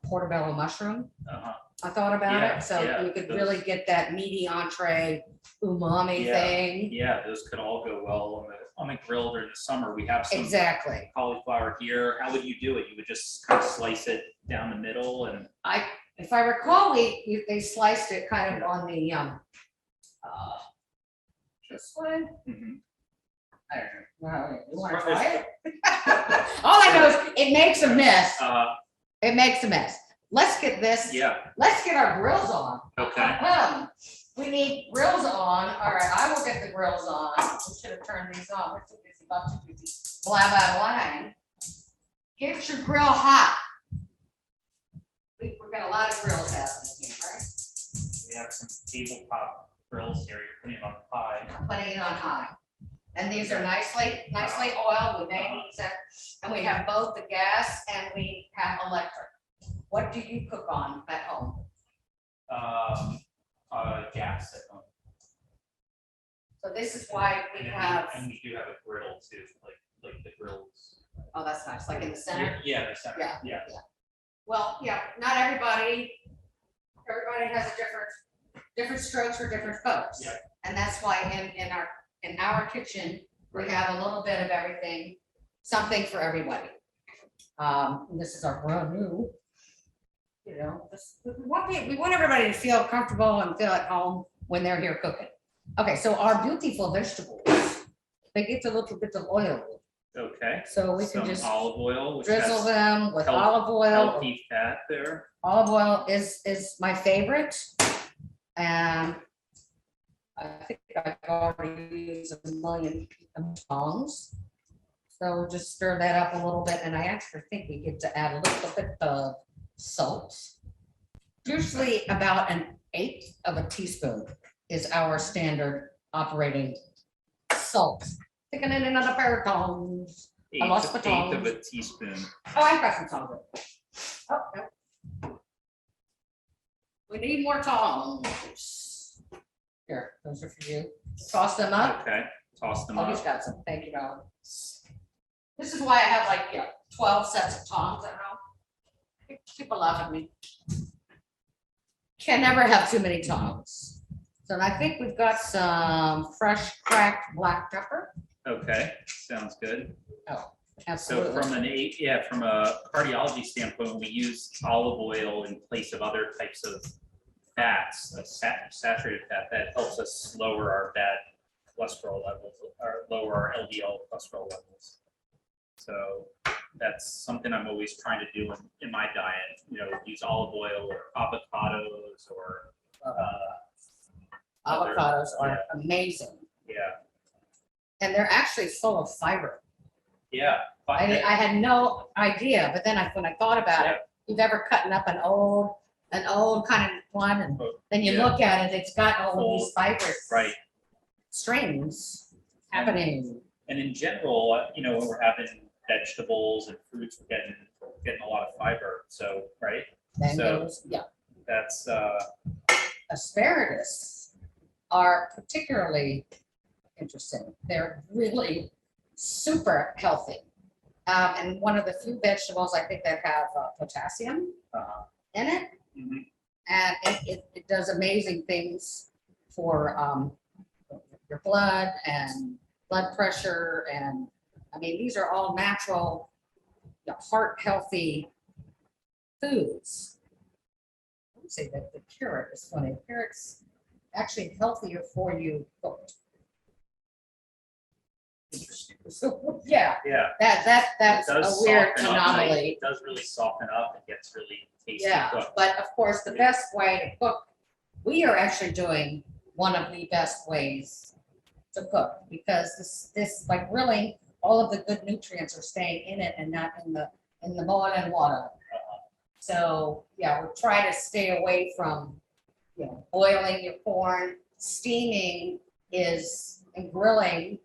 portobello mushroom. Uh-huh. I thought about Yeah, it, so yeah, you could those- really get that meaty entree umami Yeah. thing. Yeah, those could all go well on the grill during the summer. We have some Exactly. cauliflower here. How would you do it? You would just kind of slice it down the middle and If I recall, they sliced it kind of on the this way. mhm. I don't know. Wow, you want to try it? All I know is it makes a mess. It makes a mess. Let's get this. Yeah, Let's get our grills on. okay. We need grills on. All right, I will get the grills on. We should have turned these on. We're too busy about to do these blah, blah, blah. Get your grill hot. We've got a lot of grills happening here, right? We have some tabletop grills here. You're putting it on the pie. I'm putting it on high. And these are nicely oiled. We made these, and we have both the gas and we have electric. What do you cook on at home? Gas at home. So this is why we have, And we do have a grill too, like the grills. oh, that's nice, like in the center. Yeah, the center. Yeah. Well, not everybody has a different strokes for different folks. Yeah. And that's why in our kitchen, we have a little bit of everything, something for everybody. And this is our brand new, we want everybody to feel comfortable and feel at home when they're here cooking. Okay, so our beautiful vegetables, they get a little bit of oil. Okay. So we can Some just olive oil, which drizzle has them with health- olive oil. healthy fat there. Olive oil is my favorite. And I think I've already used a million tongs. So we'll just stir that up a little bit, and I actually think we get to add a little bit of salt. Usually about 1/8 of a teaspoon is our standard operating salt. Sticking it in another pair of tongs. I lost my Eighth tongs. of a teaspoon. Oh, I've got some tongs. Oh, no. We need more tongs. Here, those are for you. Toss them up. Okay, toss them Oh, up. he's got some. Thank you, darling. This is why I have 12 sets of tongs at home. People laugh at me. Can never have too many tongs. So I think we've got some fresh cracked black pepper. Okay, sounds good. Oh, So absolutely. from a cardiology standpoint, we use olive oil in place of other types of fats, saturated fat that helps us lower our bad cholesterol levels or lower our LDL cholesterol levels. So that's something I'm always trying to do in my diet, use olive oil or avocados or, Avocados are yeah. amazing. yeah, And they're actually full of fiber. yeah. I had no idea, but then when I thought about it, you've ever cutting up an old kind of one, and then you Yeah. look at it, it's got all of these fibrous Right. strings happening. And in general, when we're having vegetables and fruits, we're getting a lot of fiber. So, right, Then so- goes, that's, asparagus. are particularly interesting. They're really super healthy. And one of the few vegetables I think that have potassium in it. Mhm. And it does amazing things for your blood and blood pressure. And I mean, these are all natural, heart healthy foods. I would say that the carrot is funny. Carrot's actually healthier for you cooked. Interesting. So, yeah, Yeah. that's It a does weird soften up, like, anomaly. It does really soften up. It gets really tasty Yeah, cooked. but of course, the best way to cook, we are actually doing one of the best ways to cook, because this by grilling, all of the good nutrients are staying in it and not in the boiling water. So, yeah, we'll try to stay away from, boiling your corn. Steaming and grilling,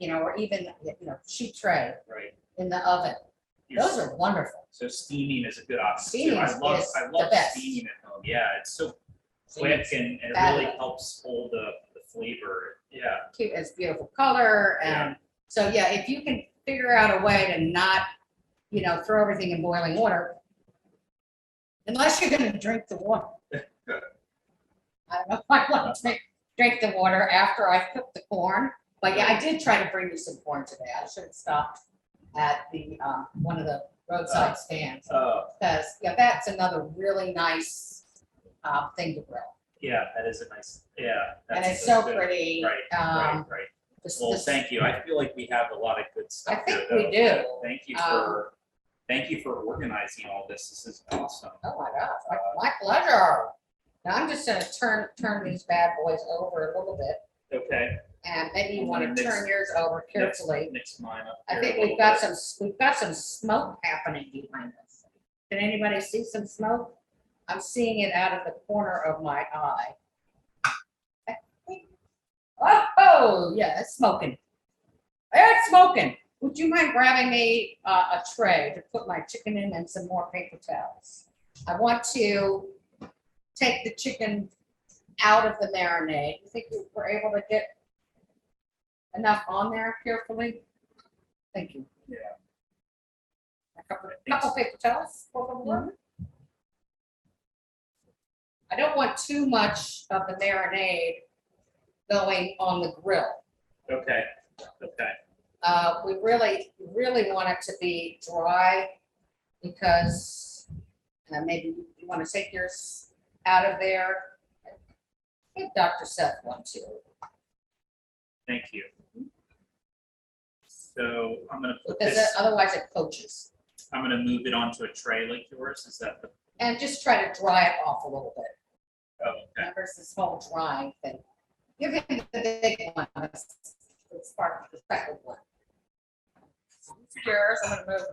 or even, sheet tray Right. in the oven. You're Those are wonderful. So steaming is a good option too. Steaming I is love the best. steaming at home. Yeah, it's so Steaming quick and it really fabulous. helps hold the flavor. Yeah. Cute, it's beautiful color, and so, yeah, if you can figure out a way to not, throw everything in boiling water, unless you're gonna drink the water. I don't know if I want to drink the water after I cook the corn, but yeah, I did try to bring you some corn today. I should have stopped at the, one of the roadside stands, because, that's another really nice, thing to grill. Yeah, that is a nice, yeah. And that's- it's that's so good. pretty. Right. This- Well, this- thank you. I feel like we have a lot of good stuff. I think here, we though. do. Thank you for organizing all this. This is awesome. Oh my gosh, my pleasure. Now I'm just gonna turn these bad boys over a little bit, Okay. and maybe you I'm wanna gonna mix- turn yours over carefully. Mix mine up. I here think a we've little got bit. some smoke happening behind us. Can anybody see some smoke? I'm seeing it out of the corner of my eye. Oh, yeah, it's smoking. It's smoking. Would you mind grabbing me a tray to put my chicken in and some more paper towels? I want to take the chicken out of the marinade. You think we're able to get enough on there carefully? Thank you. Yeah. A couple paper towels, both of them. I don't want too much of the marinade going on the grill. Okay. We really want it to be dry, because maybe you want to take yours out of there. Give Dr. Seth one too. Thank you. So I'm gonna put Because this, otherwise it poaches. I'm gonna move it onto a tray like yours. Is that the, And just try to dry it off a little bit. oh, okay. Remember this whole drying thing. Give him the big one. Let's start with the second one. Yours, I'm gonna move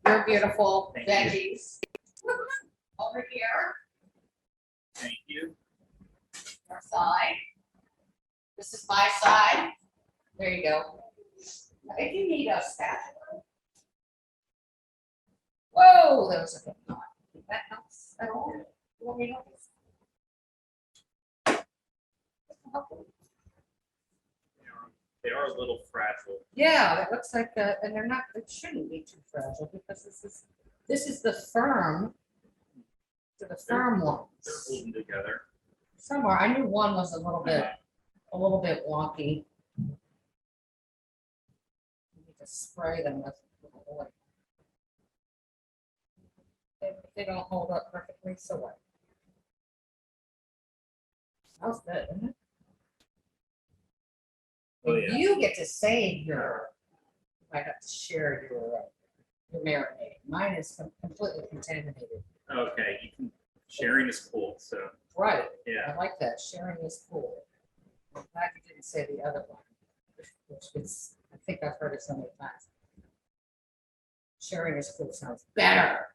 your beautiful Thank you. veggies over here, Thank you. your side. This is my side. There you go. If you need a spatula. Whoa, that was a good knot. That helps at all? You want me to help you? They are a little fragile. Yeah, that looks like, and they're not, it shouldn't be too fragile, because this is the firm, to the firm They're ones. holding together. Somewhere, I knew one was a little bit wonky. You need to spray them with oil. They don't hold up perfectly, so what? Smells good, isn't it? Oh, And yeah. you get to save you might have to share your marinade. Mine is completely contaminated. Okay, sharing is cool, so, Right, yeah. I like that. Sharing is cool. I'm glad you didn't say the other one, which is, I think I've heard it so many times. Sharing is cool sounds better.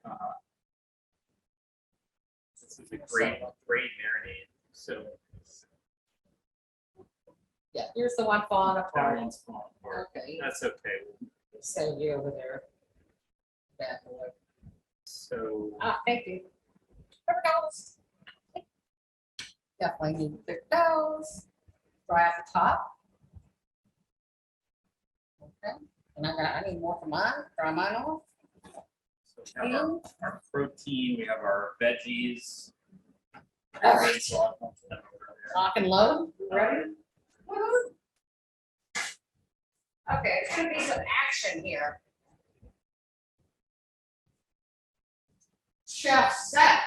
This is a great marinade, so. Yeah, here's the one falling That apart. one's falling apart. Okay, That's okay. save you over there. Bad boy. So, Thank you. Paper towels. Definitely need paper towels. dry off the top. Okay, and I need more for mine, dry mine off. So we have our protein, we have our veggies. All right. So I'll put them over there. Lock and load, you ready? Woo-hoo. Okay, it's gonna be some action here. Chef set.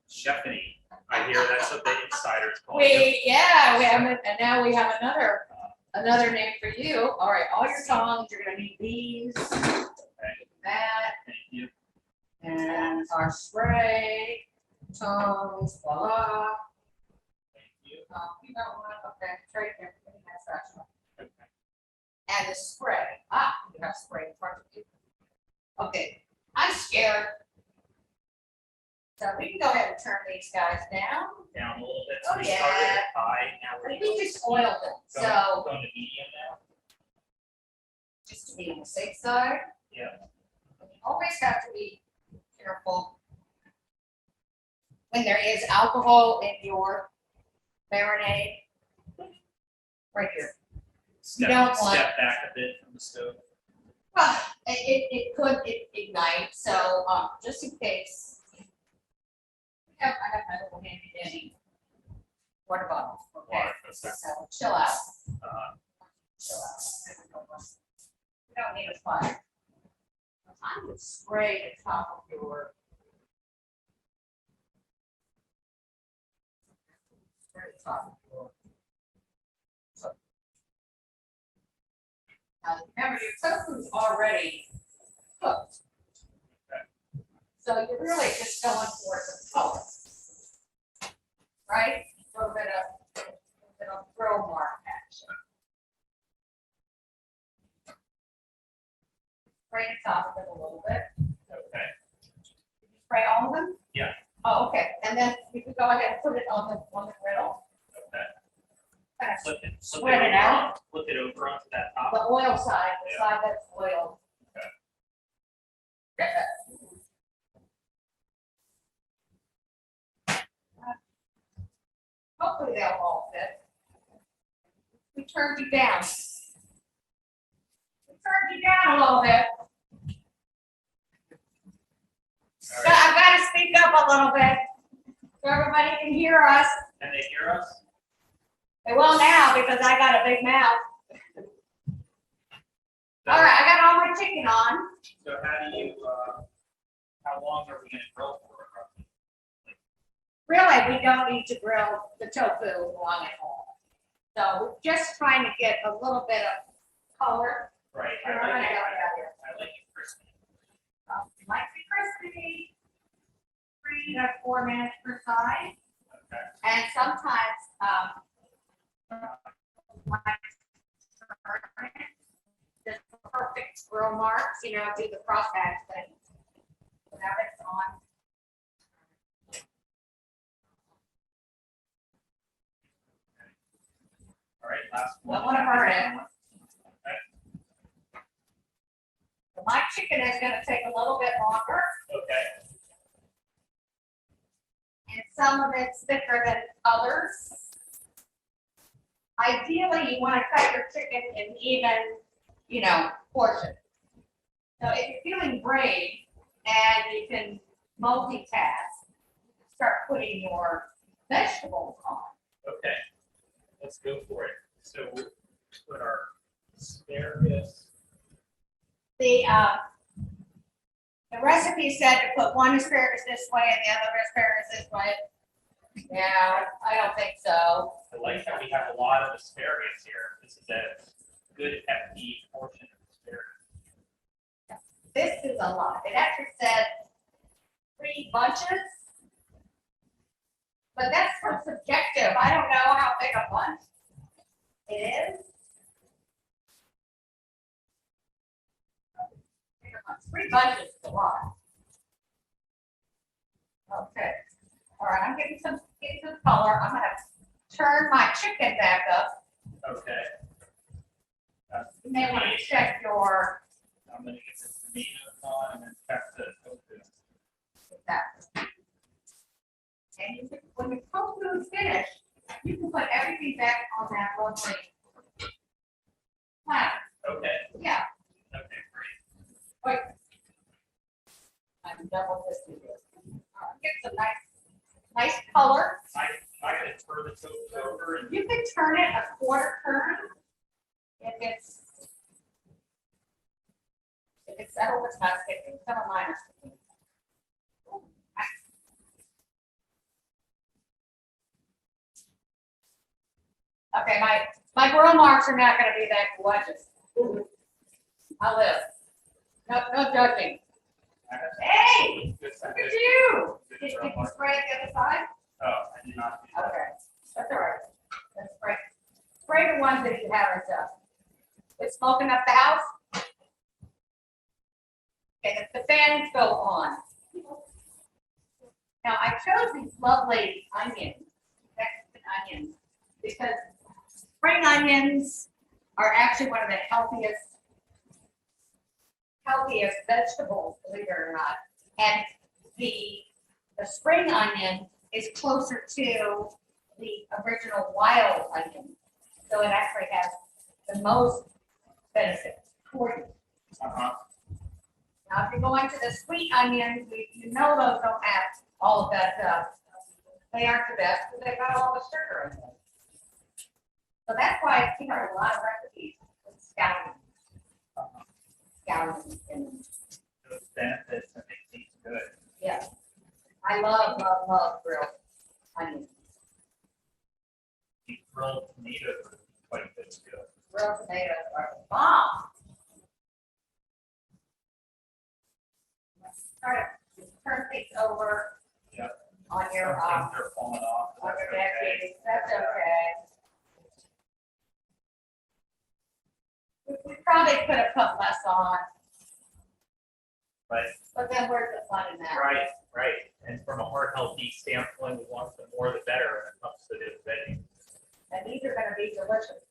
Chefany. I hear that's what the insiders call it. We have it, and now we have another name for you. All right, all your tongs, you're gonna need these, Okay, that, thank you. and our spray, tongs, voila. Thank you. You don't want, okay, it's right there. Give me that fresh one. Okay. And the spray. You have spray in front of you. Okay, I'm scared. So we can go ahead and turn these guys down. Down a little bit. Oh, So we yeah. started at high, now we're. We just oiled them, so Going to medium now? just to be on the safe side. Yeah. You always have to be careful when there is alcohol in your marinade. Right here. Step, don't want- step back a bit from the stove. Well, it could ignite, so just in case. I have my little handy dandy water bottle. Okay, Water, okay. so chill out. Uh, Chill out. We don't need a fire. I'm gonna spray the top of your. Spray the top of your. Now, remember, your tofu's already cooked. So you're really just going for the color. Right? A little bit of grill mark action. Spray the top of it a little bit. okay. Spray all of them? Yeah. Oh, okay. And then you can go ahead and put it on the griddle. Okay. Kind of Flip it Spread it over, out. Flip it over onto that top. the oil side, the Yeah. side that's oiled. Okay. Hopefully they'll all fit. We turned you down. We turned you down a little bit. So I've got to speak up a little bit so everybody can hear us. Can they hear us? They will now because I got a big mouth. All right, I got all my chicken on. So how do you, how long are we gonna grill for? Really, we don't need to grill the tofu long at all. So we're just trying to get a little bit of color. Right, Sure, I'm gonna help you out here. I like it crispy. It might be crispy. 3 to 4 minutes per side. Okay. And sometimes, the perfect grill marks, do the crosshatch thing. So now it's on. All right, last one. Don't wanna burn it. Okay. My chicken is gonna take a little bit longer, Okay, and some of it's thicker than others. Ideally, you wanna cut your chicken in even, portions. So if you're feeling brave and you can multitask, start putting your vegetables on. okay. Let's go for it. So we'll put our asparagus. The recipe said to put one asparagus this way and the other asparagus this way. Yeah, I don't think so. I like that we have a lot of asparagus here. This is a good hefty portion of asparagus. This is a lot. It actually said 3 bunches. But that's subjective. I don't know how big a bunch it is. 3 bunches is a lot. Okay. All right, I'm getting some color. I'm gonna turn my chicken back up. Okay. You may want to check your, I'm gonna get the tomatoes on and then check the tofu. that. And you can, when the tofu is finished, you can put everything back on that lovely platter. Okay, Yeah, okay, great. wait. I'm double fisted here. Get some nice color. I gotta turn the toast over and. You can turn it a quarter turn if it's, I hope it's not sticking, some of mine are sticking. Okay, my grill marks are not gonna be that gorgeous. I live. No judging. Hey, Good look stuff. at you. Good Did stuff. you spray it the other side? Oh, I did not. do that. Okay, that's all right. Let's spray the ones that you haven't done. It's smoking up the house. Okay, the fans go on. Now, I chose these lovely onions, Mexican onions, because spring onions are actually one of the healthiest vegetables, believe it or not. And the spring onion is closer to the original wild onion. So it actually has the most benefits for you. Uh-huh. Now, if you're going to the sweet onions, you know those don't have all of that, they aren't the best, because they got all the sugar in them. So that's why I see a lot of recipes with scallions. Scallions in them. Those benefits and it tastes good. Yeah. I love grilled onions. The grilled tomatoes are quite good too. Grilled tomatoes are the bomb. Try to turn things over. Yeah. On your, Some things are falling off. but on that's your okay. veggies, that's okay. We probably could have put less on, but then where's the fun in that? Right. And from a heart healthy standpoint, we want the more the better when it comes to this veggie. And these are gonna be delicious.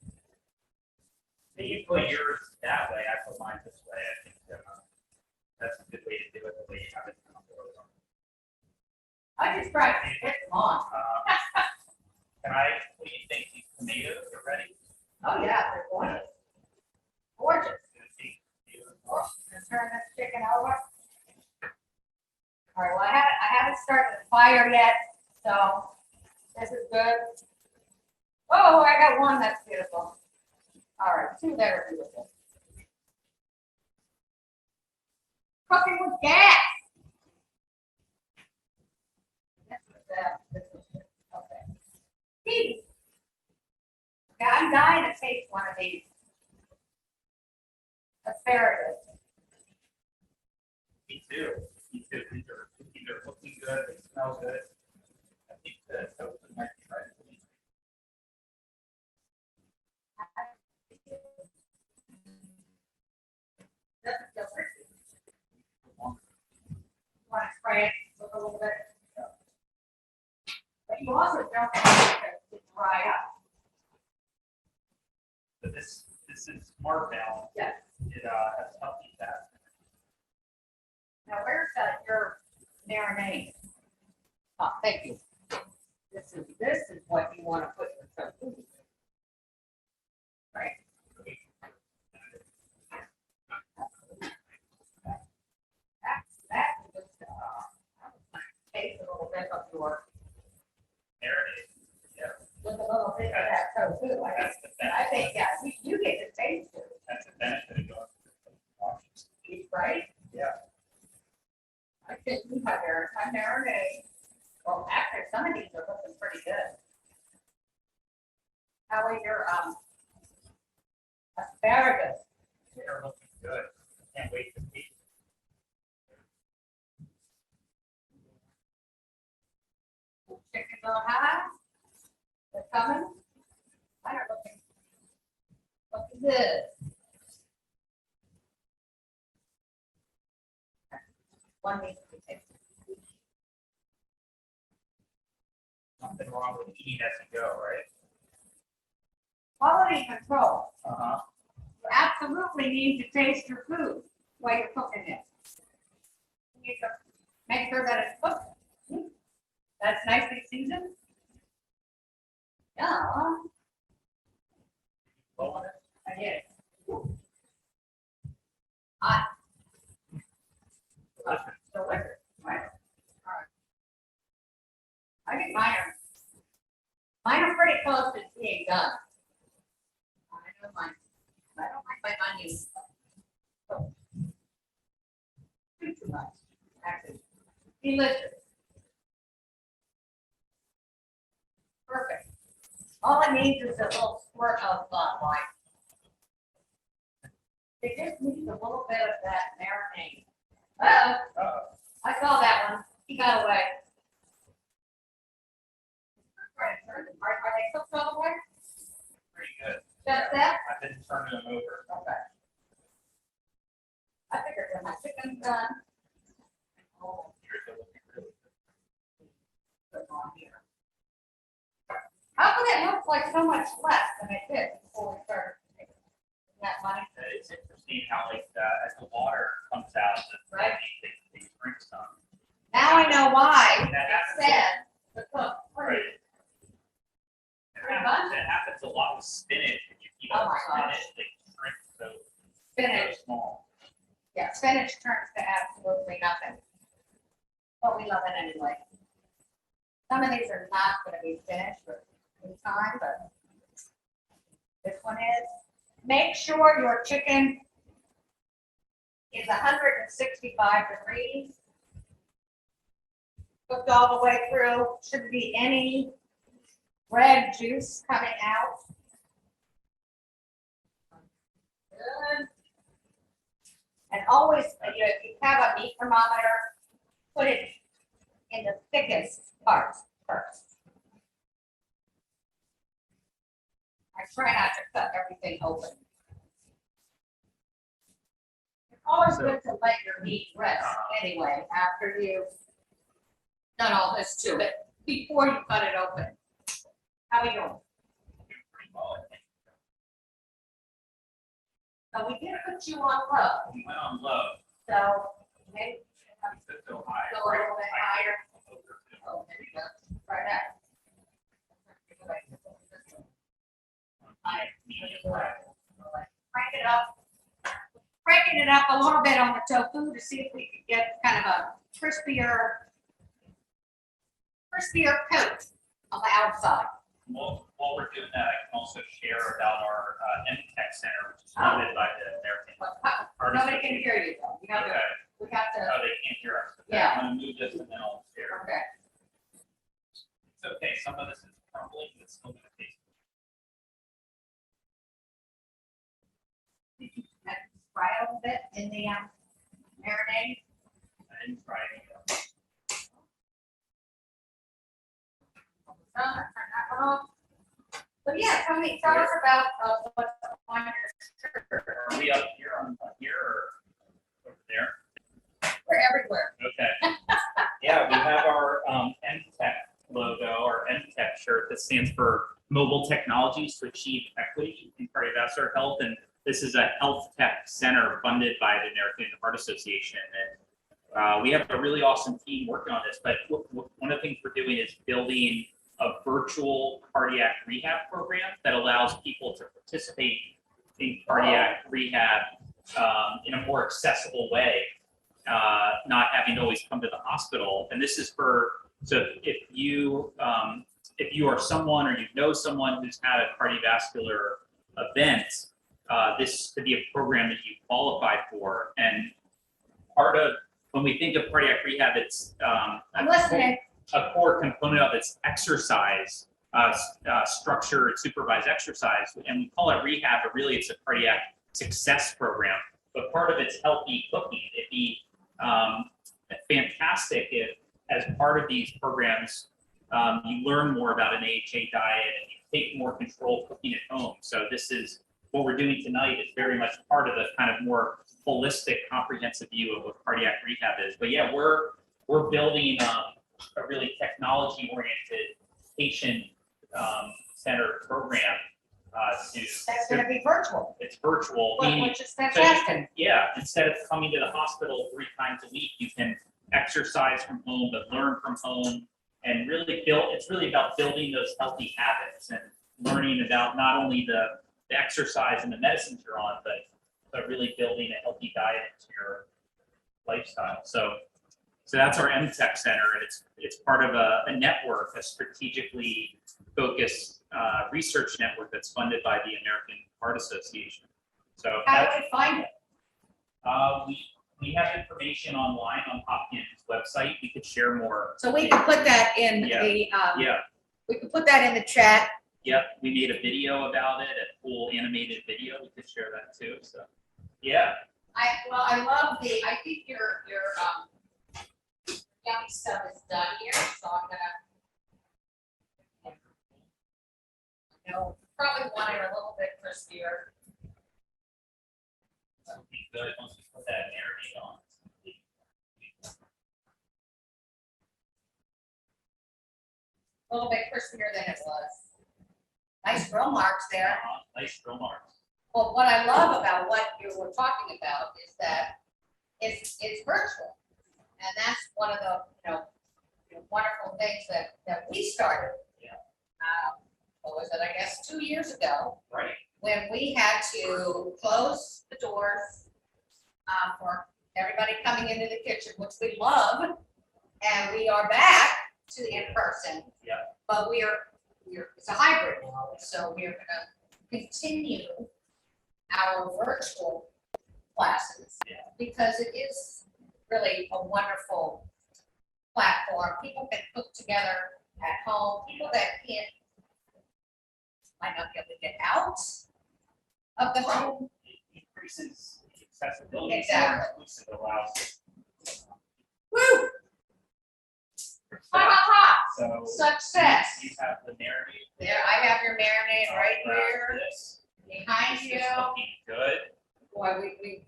So you put yours that way, I put mine this way. I think that's a good way to do it, the way you have it. I just tried to stick them on. What do you think? These tomatoes are ready? Oh, yeah, they're gorgeous. Gorgeous. Beautiful. Gonna turn this chicken over. All right, well, I haven't started the fire yet, so this is good. Oh, I got one that's beautiful. All right, two that are beautiful. Cooking with gas. This is good. Okay. These. Yeah, I'm dying to taste one of these. Asparagus. Me too. These are looking good, they smell good. I think the toast might be right. Doesn't feel crispy. Want to spray it with a little bit? But you also don't want it to dry up. But this is smart balance. Yes. It has healthy fat. Now, where's your marinade? Oh, thank you. This is what you want to put in your food. Right? That's just, taste a little bit of your, Marinade. Yeah. with a little bit of that tofu. That's the I benefit. think, yeah, you get to taste it, That's the benefit of going to the options. right? Yeah. I think we have my marinade. Well, actually, some of these are looking pretty good. How are your, asparagus? They're looking good. Can't wait to eat. Chickens on high? They're coming? I are looking good. One needs to be tasted. Nothing wrong with eating as you go, right? Quality control. Uh-huh. You absolutely need to taste your food while you're cooking it. You need to make sure that it's cooked. That's nicely seasoned. Yeah. I did. Delicious, right? All right. I think mine are pretty close to being done. I know mine, I don't like my onions. Too much, actually. Delicious. Perfect. All it needs is a little squirt of lime. It just needs a little bit of that marinade. I saw that one. He got away. Are they cooked all the way? Pretty good. Just that? I've been turning them over. Okay. I figured when my chicken's done. Oh, put it on here. How come it looks like so much less than it did before we started? That money, It's interesting how like as the water comes out, the Right. they drink some. now I know why That it happens. said the cook. Right. Pretty much. That happens a lot with spinach. If you keep Oh up my spinach, gosh. they shrink so Spinach, small. yeah, spinach turns to absolutely nothing. But we love it anyway. Some of these are not gonna be finished for any time, but this one is. Make sure your chicken is 165 degrees. Cooked all the way through, shouldn't be any red juice coming out. Good. And always, if you have a meat thermometer, put it in the thickest parts first. I try not to cut everything open. It's always good to let your meat rest anyway, after you've done all this to it, before you cut it open. How are you doing? Pretty well, I think. So we did put you on low, We went on low. so maybe So high. go a little bit higher. Over. Oh, there you go. Try that. Crank it up. Cranking it up a little bit on the tofu to see if we could get kind of a crispier coat on the outside. While we're doing that, I can also share about our MTech Center, which is funded by the American Heart Nobody can Association. hear you though. We have to, Okay. we have to, Oh, they can't hear us. Okay, Yeah. I'm gonna move this and then I'll share. okay. It's okay, some of this is crumbling, but it's still gonna taste. Fry a little bit in the marinade. I didn't try it. Turn that one off. So yeah, tell us about what's on your shirt. Are we up here on here or over there? We're everywhere. Okay. Yeah, we have our MTech logo, our MTech shirt that stands for Mobile Technologies to Achieve Equity in Cardiovascular Health. And this is a health tech center funded by the American Heart Association. And we have a really awesome team working on this. But one of the things we're doing is building a virtual cardiac rehab program that allows people to participate in cardiac rehab in a more accessible way, not having to always come to the hospital. And this is so if you are someone or you know someone who's had a cardiovascular event, this could be a program that you qualify for. And part of when we think of cardiac rehab, it's I'm listening. a core component of its exercise, structured supervised exercise, and we call it rehab, but really it's a cardiac success program. But part of it's healthy cooking. It'd be fantastic if, as part of these programs, you learn more about an AHA diet and you take more control cooking at home. So this is what we're doing tonight is very much part of the kind of more holistic, comprehensive view of what cardiac rehab is. But yeah, we're building a really technology-oriented patient centered program That's gonna be virtual, it's virtual. meaning- which is so you fantastic. can, yeah, instead of coming to the hospital 3 times a week, you can exercise from home, but learn from home. and it's really about building those healthy habits and learning about not only the exercise and the medicines you're on, but really building a healthy diet into your lifestyle. So that's our MTech Center, and it's part of a network, a strategically focused research network that's funded by the American Heart Association. So How do we find it? we have information online on Hopkins website. We could share more. So we can put that in Yeah. the, Yeah, we can put that in the chat. yep. We made a video about it, a cool animated video. We could share that too. So, yeah. I love I think your yummy stuff is done here, so I'm gonna, probably want it a little bit crispier. That'll be good once we put that marinade on. A little bit crispier than it was. Nice grill marks there. Nice grill marks. Well, what I love about what you were talking about is that it's virtual. And that's one of the, wonderful things that we started. Yeah. What was it, I guess, 2 years ago, Right. when we had to close the doors for everybody coming into the kitchen, which we love. And we are back to in-person. Yeah. But it's a hybrid now, so we're gonna continue our virtual classes. Yeah. Because it is really a wonderful platform. People can cook together at home, people that might not be able to get out of the home. It increases accessibility. Exactly. Inclusive allows. Woo! Ha ha ha! So. Success. You have the marinade. There, I have your marinade right Grab here, this. behind This you. is looking good. Boy, we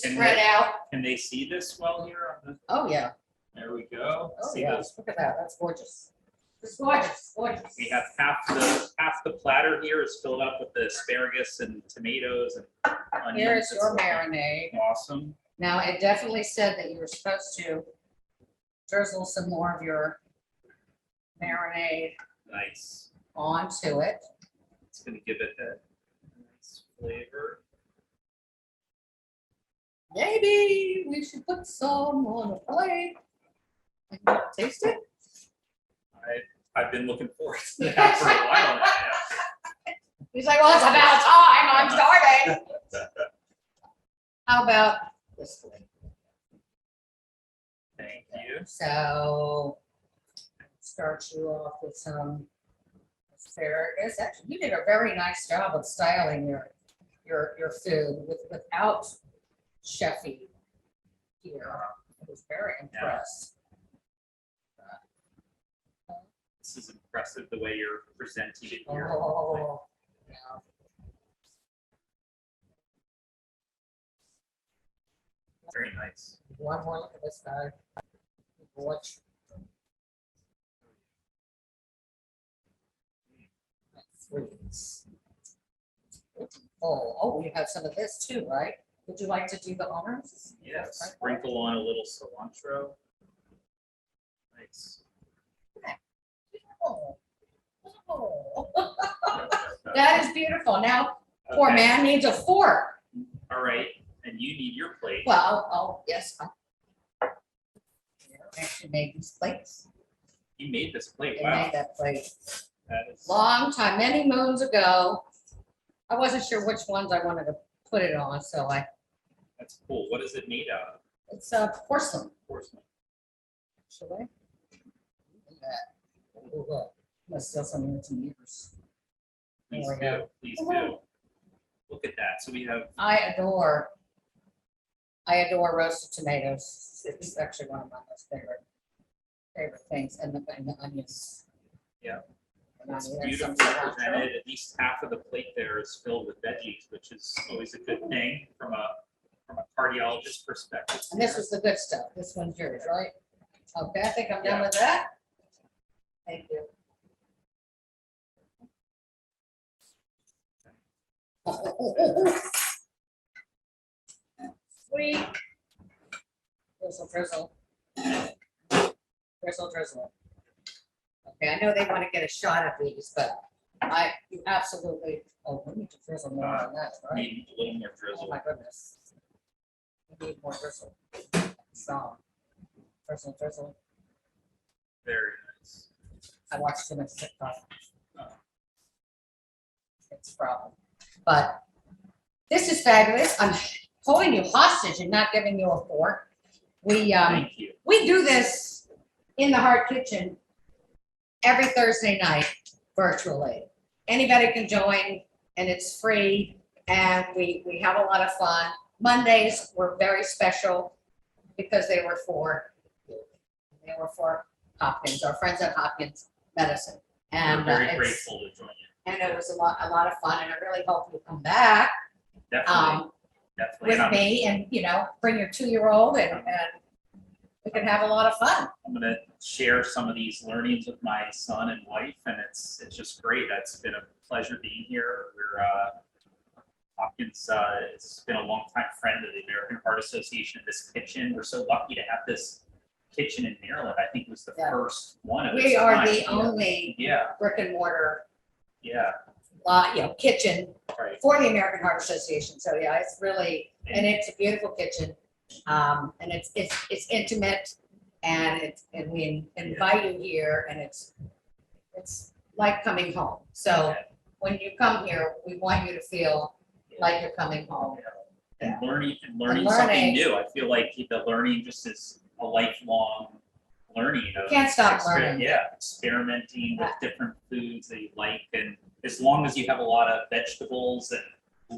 Can spread out. Can they see this well here? Oh, yeah. There we go. Oh, See yeah. those? Look at that. That's gorgeous. It's gorgeous, gorgeous. We have half the platter here is filled up with the asparagus and tomatoes and onions. Here's your It's marinade. awesome. Now, it definitely said that you were supposed to drizzle some more of your marinade Nice. onto it. It's gonna give it that nice flavor. Maybe we should put some on a plate. And you taste it? I've been looking forward to that for a while now. He's like, well, it's about time. I'm starving. How about this way? Thank you. So start you off with some asparagus. Actually, you did a very nice job of styling your food without chefy here. I was very impressed. This is impressive the way you're presenting it here. Oh, yeah. Very nice. One more look at this guy. Watch. Fruits. Oh, you have some of this too, right? Would you like to do the honors? Yeah, sprinkle on a little cilantro. Nice. Oh. That is beautiful. Now, poor Okay. man needs a fork. All right, and you need your plate. Well, oh, yes. I actually made these plates. You made this plate. They Wow. made that plate That is. long time, many moons ago. I wasn't sure which ones I wanted to put it on, so That's cool. What is it made out of? it's porcelain. Porcelain. Should I? Look at that. Oh, look. I'm gonna steal some of your years. Please There we do. go. Please do. Look at that. So we have. I adore roasted tomatoes. It's actually one of my most favorite things, and the onions. Yeah. And It's onions, some beautifully cilantro. presented. At least half of the plate there is filled with veggies, which is always a good thing from a cardiologist perspective. And this was the good stuff. This one's yours, right? Okay, I think I'm done with that. Thank you. Sweet. Drizzle, drizzle. Drizzle, drizzle. Okay, I know they want to get a shot at these, but you absolutely, oh, we need to drizzle more on that, right? Need a little more Oh drizzle. my goodness. We need more drizzle. So, drizzle. Very nice. I watched too much TikTok. It's a problem. But this is fabulous. I'm holding you hostage and not giving you a fork. Thank you. We do this in the Heart Kitchen every Thursday night virtually. Anybody can join and it's free and we have a lot of fun. Mondays were very special because they were for Hopkins, our friends at Hopkins Medicine. And We're very it's- grateful to join you. and it was a lot of fun, and I really hope you come back Definitely, definitely. with And me and, bring your 2-year-old and we can have a lot of fun. I'm gonna share some of these learnings with my son and wife, and it's just great. It's been a pleasure being here. We're Hopkins, it's been a long time friend of the American Heart Association. This kitchen, we're so lucky to have this kitchen in Maryland. I think it was the Yeah. first one of We its are kind. the only Yeah, brick and mortar yeah, kitchen right. for the American Heart Association. So yeah, it's really, and it's a beautiful kitchen. And it's intimate and we invite you here and it's like coming home. So when you come here, we want you to feel like you're coming home. And learning learning. something new. I feel like the learning just is a lifelong learning. Of Can't stop learning. Yeah, experimenting with different foods that you like, and as long as you have a lot of vegetables and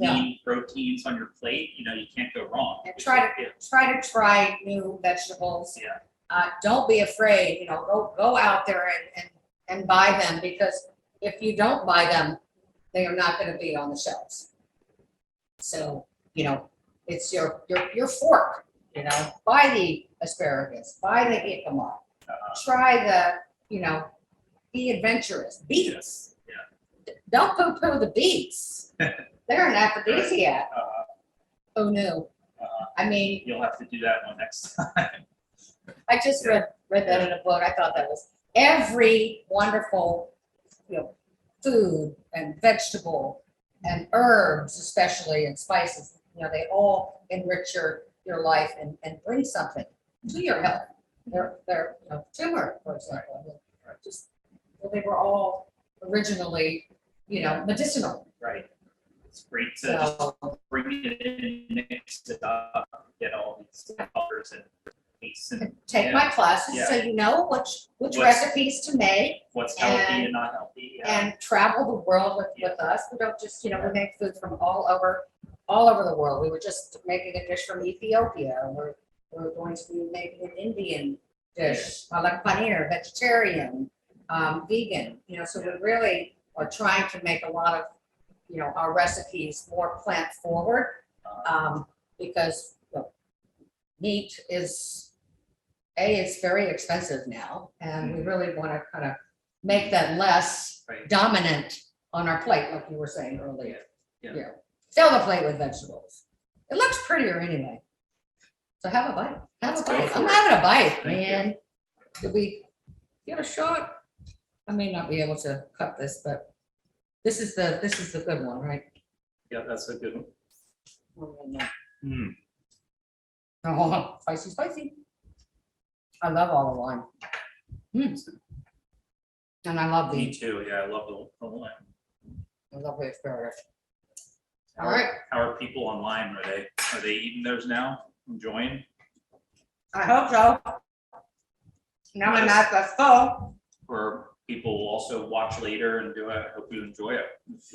lean proteins on your plate, you can't go wrong. And try new vegetables. Yeah. Don't be afraid, go out there and buy them, because if you don't buy them, they are not going to be on the shelves. So, it's your fork, buy the asparagus, buy the jicama, try the, be adventurous, beets. Yeah. Don't poo-poo the beets. They're an aphrodisiac. Who knew? I mean, You'll have to do that one next time. I just read that in a book. I thought that was every wonderful, food and vegetable and herbs, especially, and spices. They all enrich your life and bring something to your health. They're turmeric, for example. They were all originally, medicinal. Right. It's great to So just bring it in, mix it up, get all these colors and tastes and take my classes so you know which What's- recipes to make. what's healthy and- and not healthy. And travel the world with us. We don't just, we make food from all over the world. We were just making a dish from Ethiopia. We're going to be making an Indian dish, like paneer, vegetarian, vegan. So we really are trying to make a lot of, our recipes more plant forward, because meat is it's very expensive now, and we really want to kind of make that less dominant on our plate, like you were saying earlier. Yeah. Fill the plate with vegetables. It looks prettier anyway. So have a bite. Let's go for I'm it. having a bite, Thank you. man. Did we get a shot? I may not be able to cut this, but this is the good one, right? Yeah, that's a good one. Oh, spicy. I love all the wine. And I love Me the too. Yeah, I love the wine. asparagus. All right. How are people online? Are they eating theirs now? Enjoying? I hope so. Now my mouth is full. Or people will also watch later and do it? I hope you enjoy it.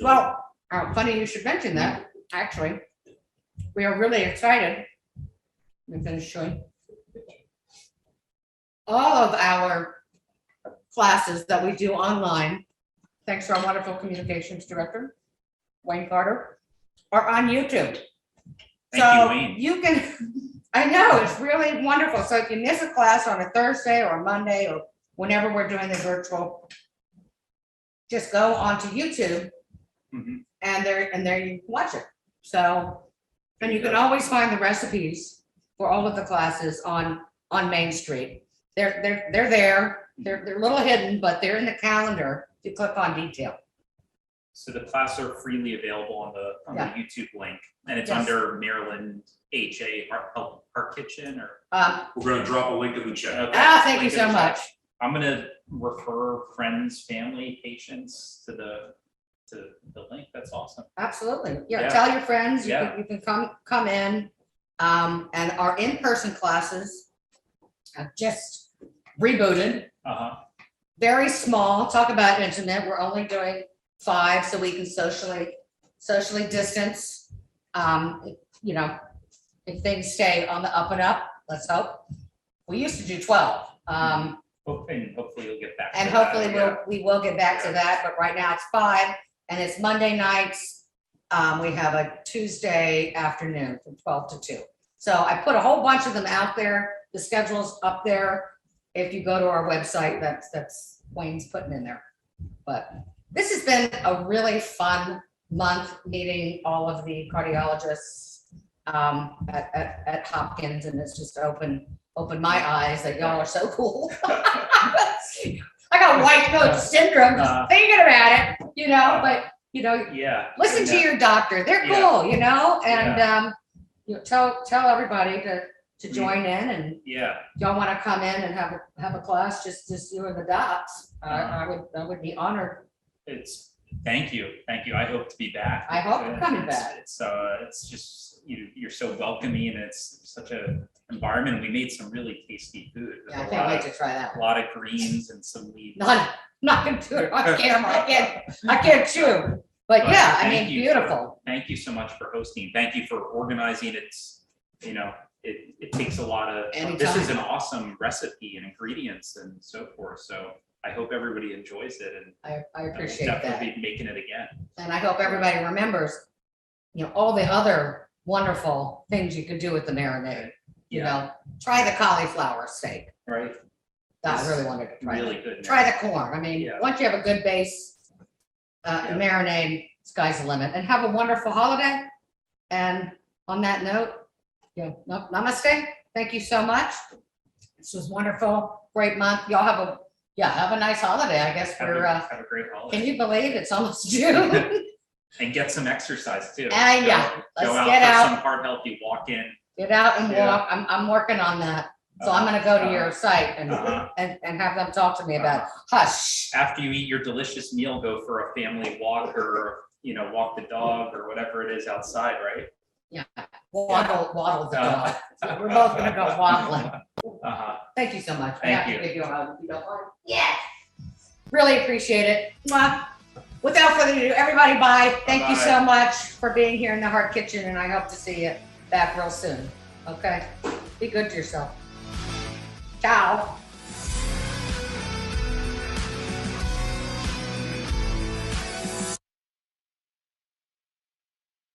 Well, funny you should mention that, actually. We are really excited. Let me finish showing. All of our classes that we do online, thanks to our wonderful communications director, Wayne Carter, are on YouTube. Thank you, Wayne. You can, I know, it's really wonderful. So if you miss a class on a Thursday or a Monday or whenever we're doing the virtual, just go onto YouTube Mhm. and there you can watch it. So, and you can always find the recipes for all of the classes on Main Street. They're there. They're a little hidden, but they're in the calendar. If you click on detail. So the classes are freely available on the Yeah. YouTube link, and it's Yes. under Maryland HA Heart Kitchen or. We're gonna drop a link in the chat. Okay. Thank you Link in so the much. chat. I'm gonna refer friends, family, patients to the link. That's awesome. Absolutely. Yeah, Yeah. tell your friends, Yeah. you can come in. And our in-person classes have just rebooted, very small. Talk about intimate. We're only doing 5 so we can socially distance. You know, if things stay on the up and up, let's hope. We used to do 12. And hopefully you'll get back to And that, hopefully yeah. we will get back to Yeah. that, but right now it's 5 and it's Monday nights. We have a Tuesday afternoon from 12 to 2. So I put a whole bunch of them out there. The schedule's up there. If you go to our website, that's Wayne's putting in there. But this has been a really fun month meeting all of the cardiologists at Hopkins, and it's just opened my eyes that y'all are so cool. I got white coat syndrome just thinking about it, you know, but you know, Yeah. listen to your doctor. They're Yeah. cool, you know, and you know, tell everybody to join in, and Yeah. y'all want to come in and have a class, just you and the docs. I would be honored. Thank you. I hope to be back. I hope you're coming back. It's just, you're so welcoming, and it's such a environment. We made some really tasty food. Yeah, I can't wait to try that A one. lot of greens and some leaves. Not gonna do it on camera. I can't chew. But yeah, I mean, Thank you for- beautiful. Thank you so much for hosting. Thank you for organizing. It takes a lot of, this is Anytime. an awesome recipe and ingredients and so forth. So I hope everybody enjoys it, and I we'll appreciate that. definitely be making it again. And I hope everybody remembers, you know, all the other wonderful things you could do with the marinade. You know, try the cauliflower steak. Right. I It's really wanted to try really that. good. Try the corn. I mean, Yeah. once you have a good base marinade, sky's the limit. And have a wonderful holiday. And on that note, namaste. Thank you so much. This was wonderful. Great month. Y'all have a nice holiday. I guess Have we're. a great holiday. Can you believe it's almost June? And get some exercise too. Yeah, let's Go out get for out. some heart healthy walk in. Get out and Yeah. walk. I'm working on that. So I'm gonna go to your site and have them talk to me about hush. After you eat your delicious meal, go for a family walk, or walk the dog or whatever it is outside, right? Yeah, waddle the dog. We're both gonna go waddling. Thank you so much. I Thank have to you. give you a hug if you don't mind. Yeah. Really appreciate it. Mwah. Without further ado, everybody, bye. Thank you so much for being here in the Heart Kitchen, and I hope to see you back real soon. Okay? Be good to yourself. Ciao.